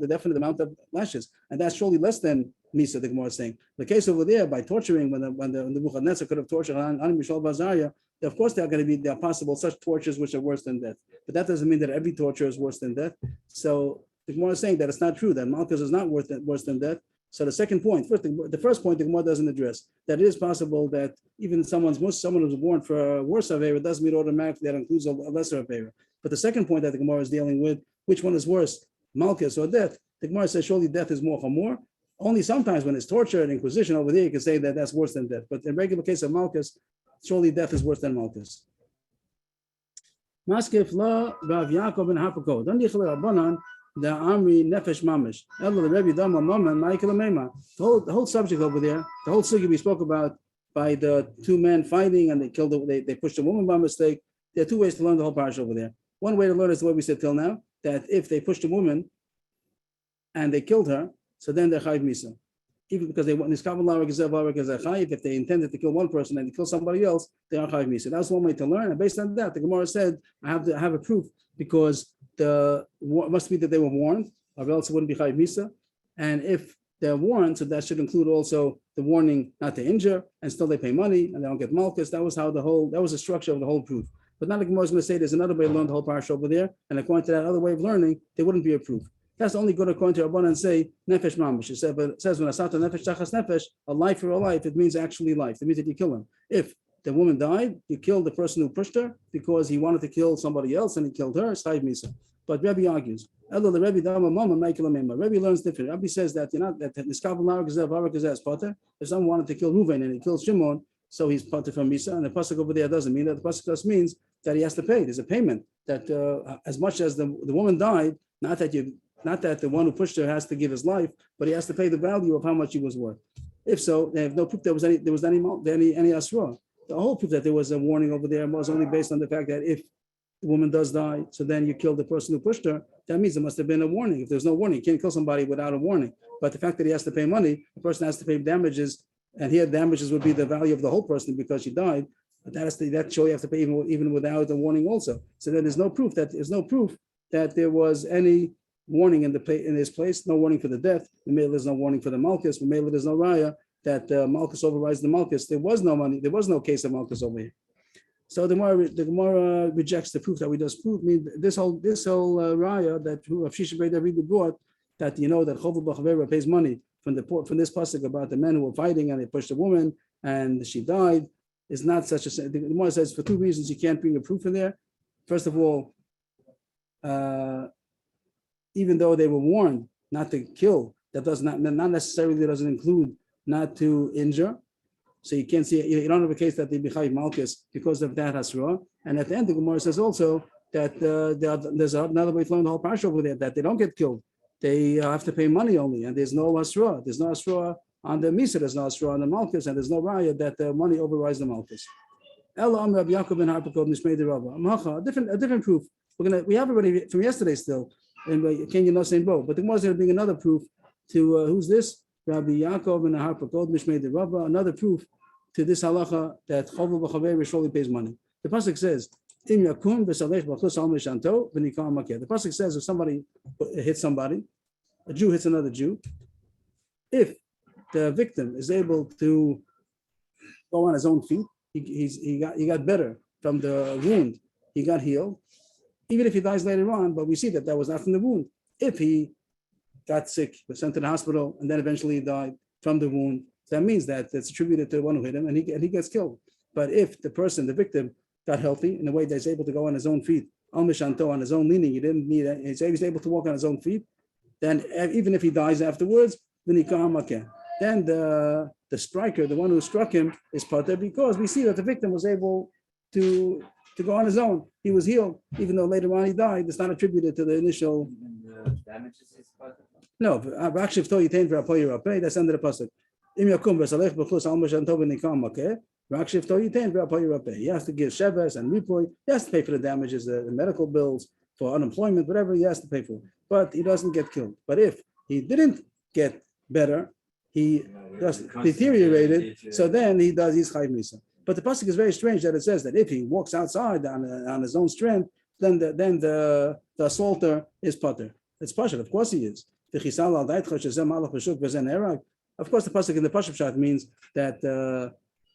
the definite amount of lashes, and that's surely less than Misa. The Gemara is saying. The case over there, by torturing, when the Nebuchadnezzar could have tortured Ani Mishael Bazaria, of course there are possible such tortures which are worse than death. But that doesn't mean that every torture is worse than death. So the Gemara is saying that it's not true, that Malchus is not worse than death. So the second point, the first point the Gemara doesn't address, that it is possible that even someone who's born for a worse Avera doesn't mean automatically that includes a lesser Avera. But the second point that the Gemara is dealing with, which one is worse, Malchus or death? The Gemara says surely death is more chamor. Only sometimes when it's torture and inquisition over there, you can say that that's worse than death. But in regular case of Malchus, surely death is worse than Malchus. Maskef la Rav Yaakov ben Hapakot. Don't yichel Rabbanan the Amri Nefesh Mamish. The whole subject over there, the whole sugi we spoke about by the two men fighting and they pushed a woman by mistake. There are two ways to learn the whole parasha over there. One way to learn is the way we said till now, that if they pushed a woman and they killed her, so then they're chayiv misa. Even because they want if they intended to kill one person and they kill somebody else, they are chayiv misa. That's one way to learn. And based on that, the Gemara said, I have a proof because it must be that they were warned, or else it wouldn't be chayiv misa. And if they're warned, so that should include also the warning not to injure, and still they pay money and they don't get malchus. That was the structure of the whole proof. But now the Gemara is going to say there's another way to learn the whole parasha over there, and according to that other way of learning, there wouldn't be a proof. That's only good according to Rabbanan and say nefesh mamish. It says when asata nefesh tachas nefesh, a life for a life, it means actually life. It means that you kill him. If the woman died, you killed the person who pushed her because he wanted to kill somebody else and he killed her. It's chayiv misa. But Rebbe argues. Rebbe learns different. Rebbe says that if someone wanted to kill Reuven and he kills Shimon, so he's parted from misa. And the pasuk over there doesn't mean that. The pasuk just means that he has to pay. There's a payment that as much as the woman died, not that the one who pushed her has to give his life, but he has to pay the value of how much he was worth. If so, they have no proof there was any asra. The whole proof that there was a warning over there was only based on the fact that if the woman does die, so then you kill the person who pushed her. That means there must have been a warning. If there's no warning, you can't kill somebody without a warning. But the fact that he has to pay money, the person has to pay damages, and here damages would be the value of the whole person because she died. But that show you have to pay even without a warning also. So then there's no proof that there was any warning in this place, no warning for the death. There's no warning for the malchus. There's no raya that malchus overrides the malchus. There was no money. There was no case of malchus over here. So the Gemara rejects the proof that we just proved. I mean, this whole raya that Rav Shisha Beit David brought, that that Chovu B'Chavera pays money from this pasuk about the men who were fighting and they pushed a woman and she died, is not such a. The Gemara says for two reasons you can't bring a proof in there. First of all, even though they were warned not to kill, that does not necessarily doesn't include not to injure. So you can't see, you don't have a case that they be chayiv malchus because of that hasra. And at the end, the Gemara says also that there's another way to learn the whole parasha over there, that they don't get killed. They have to pay money only, and there's no hasra. There's no hasra on the misa, there's no hasra on the malchus, and there's no raya that the money overrides the malchus. A different proof. We have already from yesterday still, and can you not say both? But the Gemara is going to bring another proof to who's this? Rabbi Yaakov and Harpakot Mishmei de Rabba, another proof to this halacha that Chovu B'Chaver surely pays money. The pasuk says, Im Yakun v'Salech B'Chus Al Mishanto v'Nikam Makeh. The pasuk says if somebody hits somebody, a Jew hits another Jew, if the victim is able to go on his own feet, he got better from the wound, he got healed, even if he dies later on, but we see that was not from the wound. If he got sick, was sent to the hospital, and then eventually died from the wound, that means that it's attributed to the one who hit him, and he gets killed. But if the victim, got healthy in a way that he's able to go on his own feet, al mishanto, on his own leaning, he's able to walk on his own feet, then even if he dies afterwards, then the striker, the one who struck him, is pater because we see that the victim was able to go on his own. He was healed, even though later on he died. It's not attributed to the initial. Damages is pater. No, that's under the pasuk. He has to give sheves and ripoy. He has to pay for the damages, the medical bills, for unemployment, whatever he has to pay for. But he doesn't get killed. But if he didn't get better, he just deteriorated. So then he's chayv misa. But the pasuk is very strange that it says that if he walks outside on his own strength, then the assaulter is pater. It's pasuk. Of course he is. Of course, the pasuk in the pasuk shot means that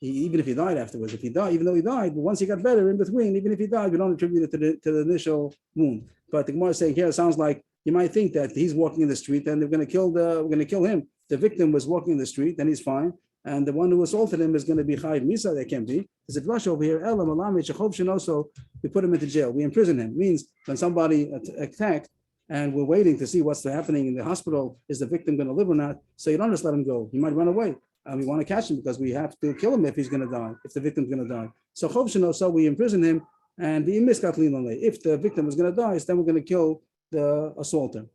even if he died afterwards, even though he died, once he got better in between, even if he died, we don't attribute it to the initial wound. But the Gemara is saying here, it sounds like you might think that he's walking in the street and we're going to kill him. The victim was walking in the street and he's fine, and the one who assaulted him is going to be chayiv misa. That can't be. There's a drush over here. Elam alami shechov shenoso. We put him into jail. We imprison him. Means when somebody attacked and we're waiting to see what's happening in the hospital, is the victim going to live or not? So you don't just let him go. He might run away. We want to catch him because we have to kill him if he's going to die, if the victim's going to die. So chov shenoso, we imprison him, and if the victim is going to die, then we're going to kill the assaulter.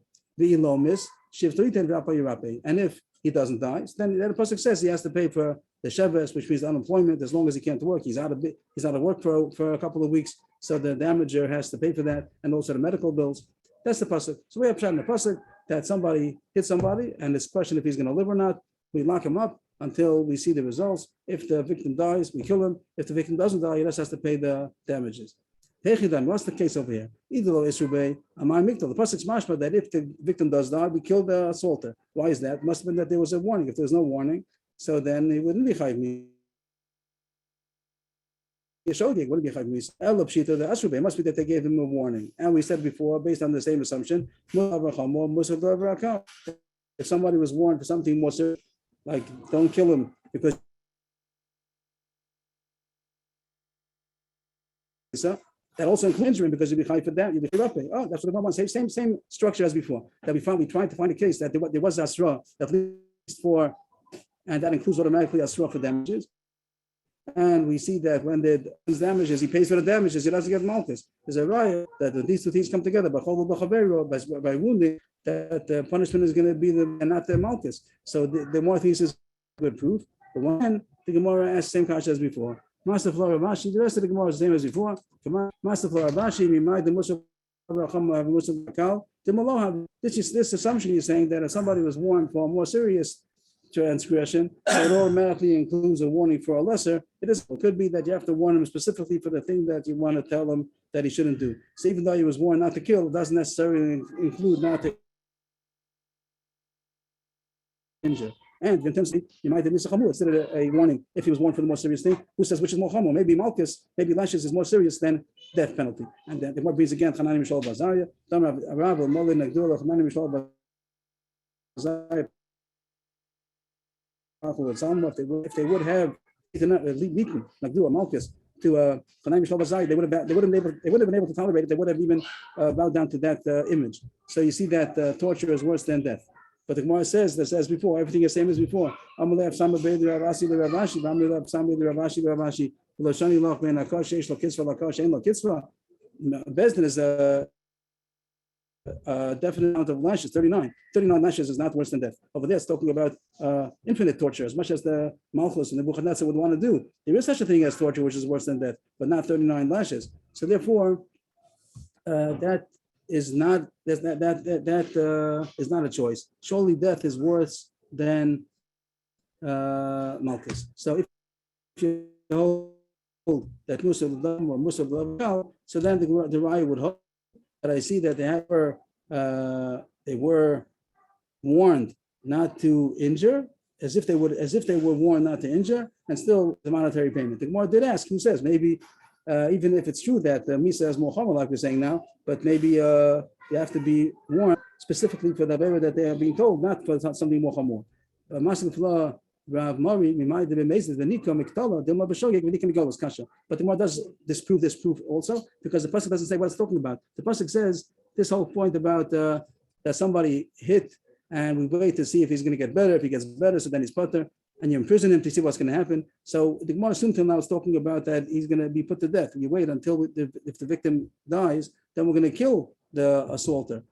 And if he doesn't die, then the pasuk says he has to pay for the sheves, which means unemployment, as long as he can't work. He's out of work for a couple of weeks, so the damager has to pay for that, and also the medical bills. That's the pasuk. So we have shot in the pasuk that somebody hit somebody, and it's a question if he's going to live or not. We lock him up until we see the results. If the victim dies, we kill him. If the victim doesn't die, he just has to pay the damages. What's the case over here? The pasuk's mashma that if the victim does die, we kill the assaulter. Why is that? Must have been that there was a warning. If there's no warning, so then he wouldn't be chayv misa. The asrubei must be that they gave him a warning. And we said before, based on the same assumption, if somebody was warned for something more serious, like don't kill him because that also includes him because you'll be high for that. You'll be corrupted. Oh, that's what the Bible says. Same structure as before. That we tried to find a case that there was asra at least for, and that includes automatically asra for damages. And we see that when these damages, he pays for the damages. He doesn't get malchus. There's a riot that these two things come together. By wounding, that the punishment is going to be and not the malchus. So the more thesis good proof. The one the Gemara asks same question as before. Master Flora Rashi, the rest of the Gemara is the same as before. Master Flora Rashi, the Muslim this assumption you're saying that if somebody was warned for a more serious transgression, it automatically includes a warning for a lesser. It could be that you have to warn him specifically for the thing that you want to tell him that he shouldn't do. So even though he was warned not to kill, it doesn't necessarily include not to injure. And intensely, you might have missed a instead of a warning if he was warned for the more serious thing. Who says which is more chamo? Maybe malchus, maybe lashes is more serious than death penalty. And then the more brings again Chanani Mishal Bazaria, Dam Rav Molin Nagdul Chanani Mishal Bazaria. If they would have beaten Nagdul Malchus to Chanani Mishal Bazaria, they would have been able to tolerate it. They would have even bowed down to that image. So you see that torture is worse than death. But the Gemara says this as before, everything is same as before. Bezdin is a definite amount of lashes, 39. 39 lashes is not worse than death. Over there, it's talking about infinite torture, as much as the Malchus and the Nebuchadnezzar would want to do. There is such a thing as torture, which is worse than death, but not 39 lashes. So therefore, that is not is not a choice. Surely death is worse than Malchus. So if you hold that Musa or Musa, so then the Raya would hold. But I see that they were warned not to injure, as if they were warned not to injure, and still the monetary payment. The Gemara did ask, who says maybe even if it's true that Misa is more chomer, like we're saying now, but maybe you have to be warned specifically for the way that they are being told, not for something more chomer. Rav Mari, we might have been amazed the Nika Miktala, Dilma Bashogek, Nika Migolas Kasha. But the Gemara does disprove this proof also, because the pasuk doesn't say what it's talking about. The pasuk says this whole point about that somebody hit and we wait to see if he's going to get better. If he gets better, so then he's putter, and you imprison him to see what's going to happen. So the Gemara assumed till now is talking about that he's going to be put to death. We wait until if the victim dies, then we're going to kill the assaulter.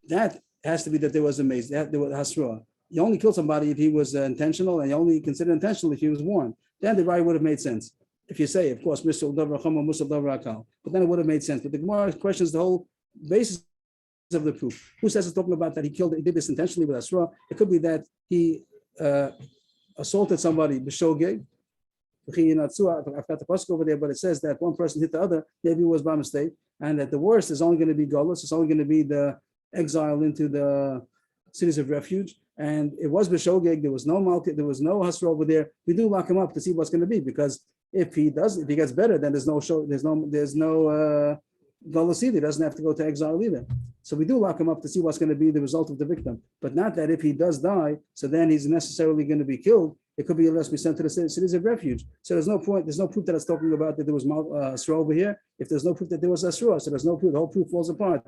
That has to be that there was a maze, that there was hasra. You only kill somebody if he was intentional, and you only consider intentional if he was warned. Then the right would have made sense. If you say, of course, but then it would have made sense. But the Gemara questions the whole basis of the proof. Who says it's talking about that he did this intentionally with Asra? It could be that he assaulted somebody, b'shogeg. I've got the pasuk over there, but it says that one person hit the other, maybe it was by mistake, and that the worst is only going to be Golos, it's only going to be the exile into the cities of refuge. And it was b'shogeg, there was no malchut, there was no hasra over there. We do lock him up to see what's going to be, because if he gets better, then there's no Golos either. He doesn't have to go to exile either. So we do lock him up to see what's going to be the result of the victim, but not that if he does die, so then he's necessarily going to be killed. It could be unless we sent to the cities of refuge. So there's no point. There's no proof that it's talking about that there was Asra over here. If there's no proof that there was Asra, so there's no proof. The whole proof falls apart.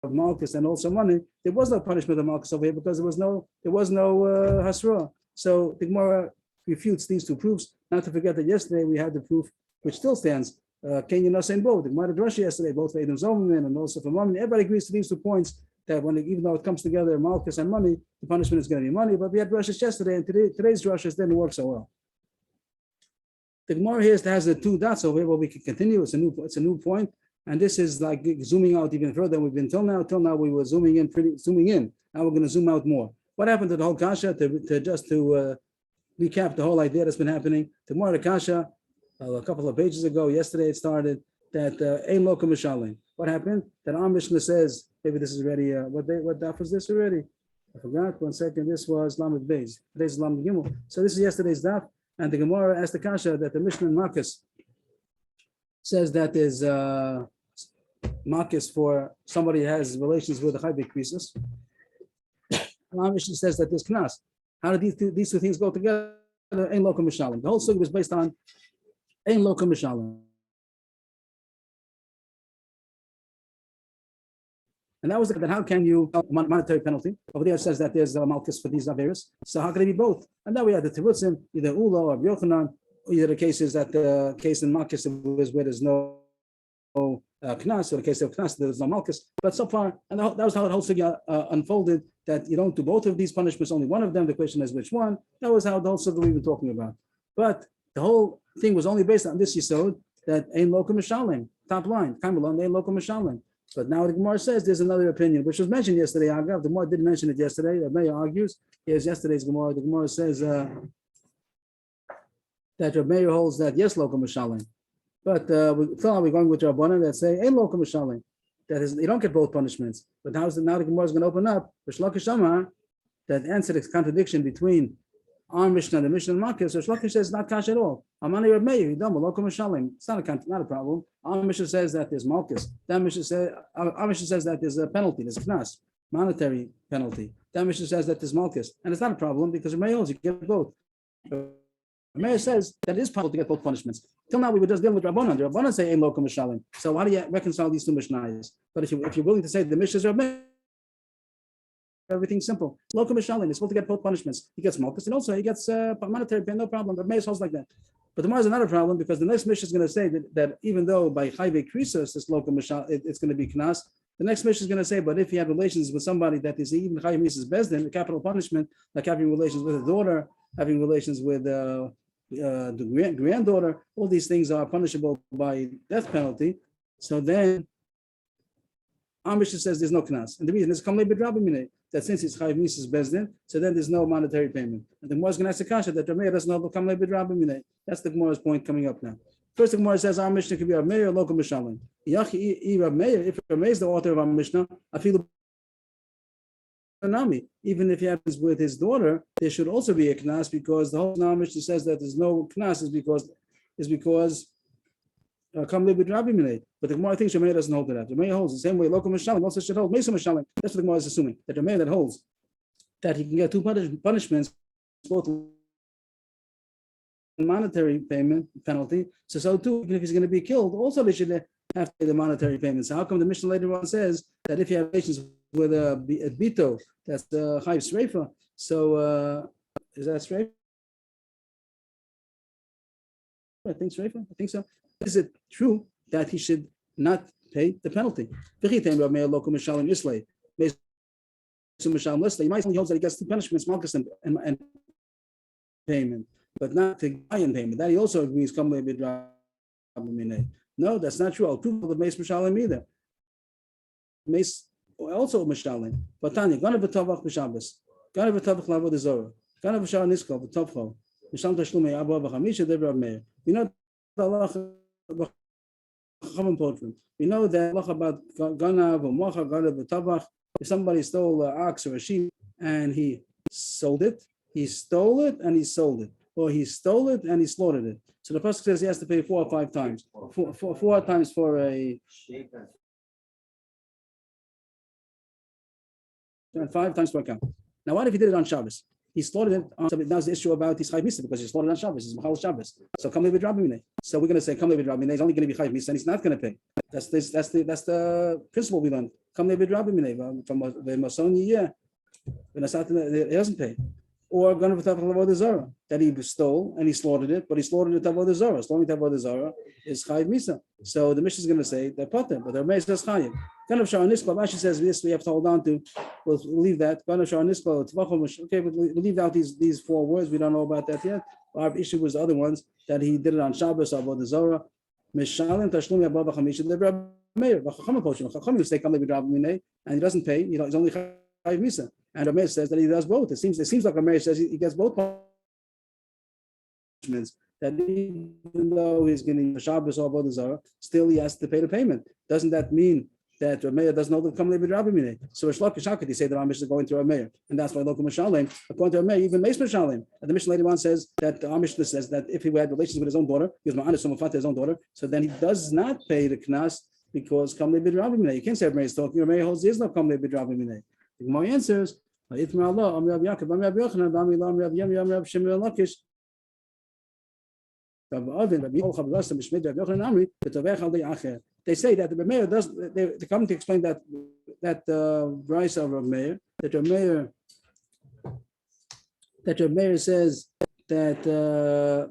Of Malchus and also money, there was no punishment of Malchus over here because there was no Hasra. So the Gemara refutes these two proofs. Not to forget that yesterday we had the proof which still stands. Kenyan Nasein both. The Gemara Drasha yesterday, both for Edom Zomerman and also for money. Everybody agrees to these 2 points that even though it comes together, Malchus and money, the punishment is going to be money. But we had Drashas yesterday, and today's Drashas didn't work so well. The Gemara here has the 2 dots over here where we can continue. It's a new point. And this is like zooming out even further than we've been till now. Till now we were zooming in. Now we're going to zoom out more. What happened to the whole kasha? To recap the whole idea that's been happening. The Gemara kasha, a couple of pages ago, yesterday it started that ein lo k'mishalim. What happened? That our Mishnah says, maybe this is already. What daf was this already? I forgot. 1 second. This was Lamed Beis. Today's is Lamed Gimel. So this is yesterday's daf, and the Gemara asked the kasha that the Mishnah in Marcus says that is. Marcus for somebody who has relations with the Chayvik Krisus. Our Mishnah says that there's Knas. How do these two things go together? Ein lo k'mishalim. The whole story was based on ein lo k'mishalim. And that was that how can you monetary penalty? Over there it says that there's Malchus for these Averis. So how can it be both? And now we had the Tirutzim, either Ula or Yochanan. Either the case is that the case in Marcus was where there's no Knas, or the case of Knas, there's no Malchus. But so far, and that was how the whole sugya unfolded, that you don't do both of these punishments, only one of them. The question is which one. That was how the whole sugya we've been talking about. But the whole thing was only based on this yisod, that ein lo k'mishalim, top line, kamalon ein lo k'mishalim. But now the Gemara says there's another opinion, which was mentioned yesterday. Agav, the Gemara did mention it yesterday. The Meir argues. Here's yesterday's Gemara. The Gemara says that Rav Meir holds that yes, lo k'mishalim. But we're going with Rabbanan that say ein lo k'mishalim. That is, you don't get both punishments. But now the Gemara is going to open up that answer the contradiction between our Mishnah and the Mishnah and Marcus. So Shlokish says not kash at all. Amani Rav Meir, lo k'mishalim. It's not a problem. Our Mishnah says that there's Malchus. That Mishnah says our Mishnah says that there's a penalty, there's knas, monetary penalty. That Mishnah says that there's Malchus, and it's not a problem because Rav Meir holds you get both. Meir says that it is possible to get both punishments. Till now, we were just dealing with Rabbanan. The Rabbanan say ein lo k'mishalim. So how do you reconcile these two Mishnahs? But if you're willing to say the Mishnahs are Meir, everything's simple. Lo k'mishalim is supposed to get both punishments. He gets Malchus and also he gets monetary pain, no problem. But Meir holds like that. But the Gemara is another problem because the next Mishnah is going to say that even though by Chayvei Krisos this lo k'mishalim it's going to be knas. The next Mishnah is going to say, but if he had relations with somebody that is even Chayvei Krisos Bezdin, the capital punishment, like having relations with a daughter, having relations with the granddaughter, all these things are punishable by death penalty. So then, our Mishnah says there's no knas, and the reason is that since it's Chayv Mises Bezdin, so then there's no monetary payment. And the Gemara is going to ask the kasha that Rav Meir doesn't know Kamle B'Drabimine. That's the Gemara's point coming up now. First, the Gemara says our Mishnah could be Rav Meir or Lo K'mishalim. If Rav Meir is the author of our Mishnah, I feel even if he happens with his daughter, there should also be a knas because the whole Mishnah says that there's no knas is because Kamle B'Drabimine. But the Gemara thinks Rav Meir doesn't hold to that. Rav Meir holds the same way Lo K'mishalim also should hold Mesa Mishalim. That's what the Gemara is assuming, that Rav Meir that holds that he can get two punishments, both monetary payment penalty. So too, even if he's going to be killed, also they should have to pay the monetary payments. So how come the Mishnah later on says that if you have relations with a bito, that's the Chayv Sreifa? So is that Sreifa? I think Sreifa. I think so. Is it true that he should not pay the penalty? Mishal list, he might only holds that he gets two punishments, Malchus and payment, but not to Gayan payment. That he also agrees, come maybe no, that's not true. I'll prove the Mace Mishalim either. Mace also Mishalim. But Tanya, gonna be Tavach Mishabas, gonna be Tavach Lavo the Zora, gonna be Shah Nisko, the Tavcho, Misham Tashlume, Abba Hamisha, Debra Meir. We know the Allah we know that Allah about Ganav or Mocha, Ganav Tavach. If somebody stole an ox or a sheep and he sold it, he stole it and he sold it, or he stole it and he slaughtered it. So the pasuk says he has to pay 4 or 5 times. Four times for a Sheep and 5 times for a cow. Now, what if he did it on Shabbos? He slaughtered it on Shabbos. Now the issue about his Chayv Misa because he slaughtered it on Shabbos. It's Machal Shabbos. So come Levid Rabbi. So we're going to say come Levid Rabbi. He's only going to be Chayv Misa and he's not going to pay. That's the principle we learned. Come Levid Rabbi from the Masoni year. He doesn't pay. Or going to Avodah Zarah that he stole and he slaughtered it, but he slaughtered it to Avodah Zarah. Slaughtering to Avodah Zarah is Chayv Misa. So the Mishnah is going to say they're potter, but the Rameh says Chayv. Kind of Shah Niskla, Rashi says this we have to hold on to. We'll leave that. Kind of Shah Niskla, okay, but we'll leave out these 4 words. We don't know about that yet. Our issue was the other ones that he did it on Shabbos, Avodah Zarah. Mishalim Tashlumi Abba Chamisha Lebra Meir. Chacham say come Levid Rabbi Minei, and he doesn't pay. He's only Chayv Misa. And Ramesh says that he does both. It seems like Ramesh says he gets both punishments. That even though he's getting Shabbos or Avodah Zarah, still he has to pay the payment. Doesn't that mean that Rameir doesn't know to come Levid Rabbi Minei? So Shlokish, how could he say that Amish is going to Rameir? And that's why local Mishalim, according to Rameir, even Meis Mishalim. And the Mishnah later on says that Amish says that if he had relations with his own daughter, he was Ma'anis Somafat his own daughter, so then he does not pay the Knas because come Levid Rabbi Minei. You can't say Rameir is talking. Rameir holds there is no come Levid Rabbi Minei. My answers. They say that the Rameir does. They come to explain that Bryce of Rameir that Rameir says that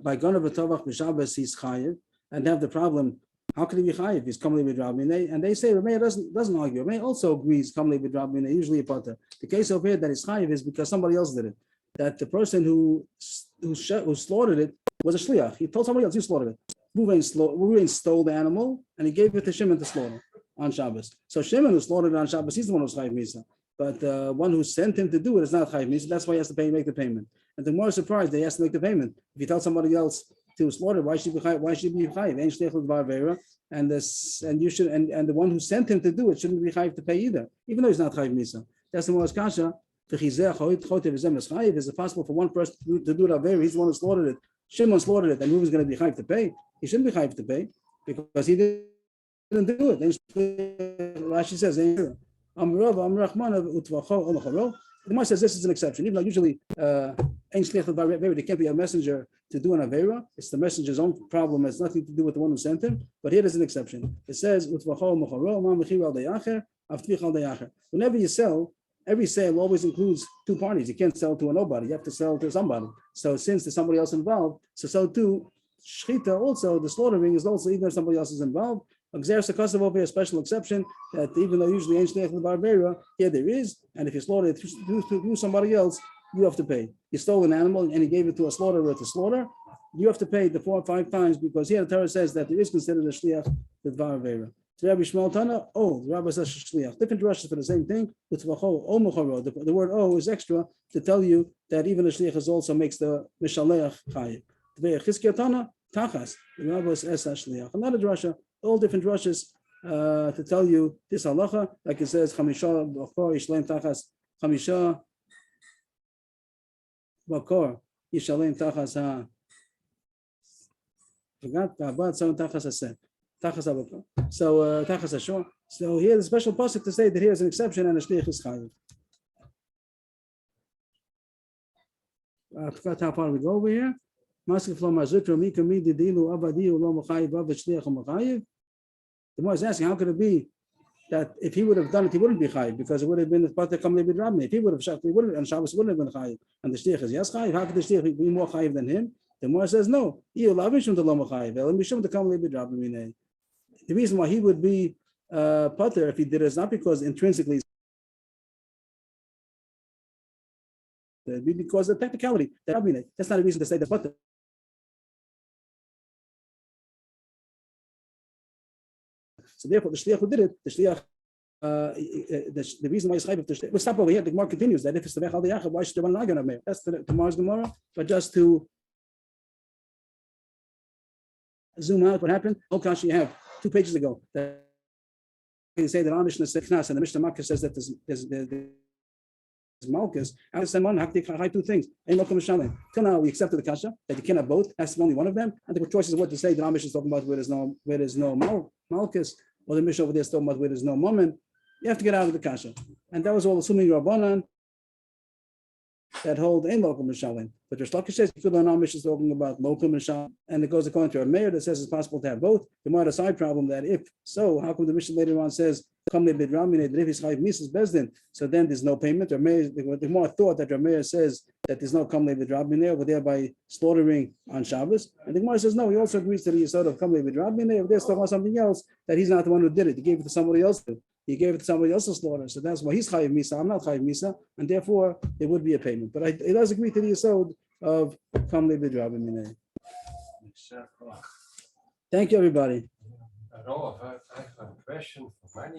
by Ganav Tovach B'Shabbos he's chayiv and have the problem. How can he be chayiv? He's kamli b'drabminei, and they say Rameir doesn't argue. Rameir also agrees kamli b'drabminei. Usually a potter. The case over here that is chayiv is because somebody else did it. That the person who slaughtered it was a shliach. He told somebody else you slaughtered it. Ruvain stole the animal and he gave it to Shimon to slaughter on Shabbos. So Shimon who slaughtered it on Shabbos, he's the one who's chayiv misa. But one who sent him to do it is not chayiv misa. That's why he has to make the payment. And the more surprised that he has to make the payment. If you tell somebody else to slaughter, why should he be chayiv? And the one who sent him to do it shouldn't be chayiv to pay either, even though he's not chayiv misa. That's the more kasha. Is it possible for one person to do it avera? He's the one who slaughtered it. Shimon slaughtered it, and who was going to be chayiv to pay? He shouldn't be chayiv to pay because he didn't do it. Then Rashi says, the Gemara says this is an exception. Even though usually there can't be a messenger to do an avera. It's the messenger's own problem. It has nothing to do with the one who sent him. But here there's an exception. It says, whenever you sell, every sale always includes 2 parties. You can't sell to a nobody. You have to sell to somebody. So since there's somebody else involved, so too, shchita also, the slaughtering is also, even if somebody else is involved. Xer Sakasov over here, a special exception that even though usually ain't shneich l'barbera, here there is, and if you slaughter it through somebody else, you have to pay. You stole an animal and he gave it to a slaughterer to slaughter, you have to pay the 4 or 5 times because here the Torah says that there is considered a shliach l'dvar. So Rabbi Shmuel Tana, the Rabbi says shliach. Different drushes for the same thing. The word "o" is extra to tell you that even a shliach also makes the mishaleach chayiv. Chizkiya Tana tachas. The Rabbi says shliach. Another drasha, all different drushes to tell you this halacha, like it says chamisha bakor yishalem tachas chamisha bakor yishalem tachas ha. Forgot about some tachas aseh. So tachas ashor. So here the special pasuk to say that here is an exception and a shliach is chayiv. I forgot how far we go over here. The Gemara is asking, how could it be that if he would have done it, he wouldn't be chayiv because it would have been the part that come with Rabbi. If he would have shot, he wouldn't, and Shabbos wouldn't have been chayiv. And the shliach is yes chayiv. How could the shliach be more chayiv than him? The Gemara says no. The reason why he would be pater if he did it is not because intrinsically because the technicality, that's not a reason to say the but. So therefore, the shliach who did it, the shliach, the reason why he's chayv, we'll stop over here. The Gemara continues that if it's the vechal diachad, why should they want to argue on it? That's tomorrow's Gemara. But just to zoom out, what happened? Okay, you have 2 pages ago. You say that our Mishnah says knas, and the Mishnah Makkah says that there's malchus. I understand one. How can you 2 things? Till now, we accepted the kasha that you can't have both. Has to be only one of them. And the choice is what to say. The our Mishnah is talking about where there's no malchus, or the Mishnah over there is talking about where there's no moment. You have to get out of the kasha, and that was all assuming Rabbanan that hold a local mishalim. But Rish Lakish says our Mishnah is talking about local mishalim, and it goes according to a mayor that says it's possible to have both. The more the side problem that if so, how come the Mishnah later on says come that if he's chayv misas bezdin, so then there's no payment. Or mayor, the more thought that Rameir says that there's no come levidrabmin over there by slaughtering on Shabbos, and the Gemara says no. He also agrees to the yesod of come levidrabmin over there, talking about something else that he's not the one who did it. He gave it to somebody else. He gave it to somebody else's slaughter, so that's why he's chayiv misa. I'm not chayiv misa, and therefore there would be a payment. But it does agree to the yesod of kam levidrabmin. Thank you, everybody. Rolf, I have a question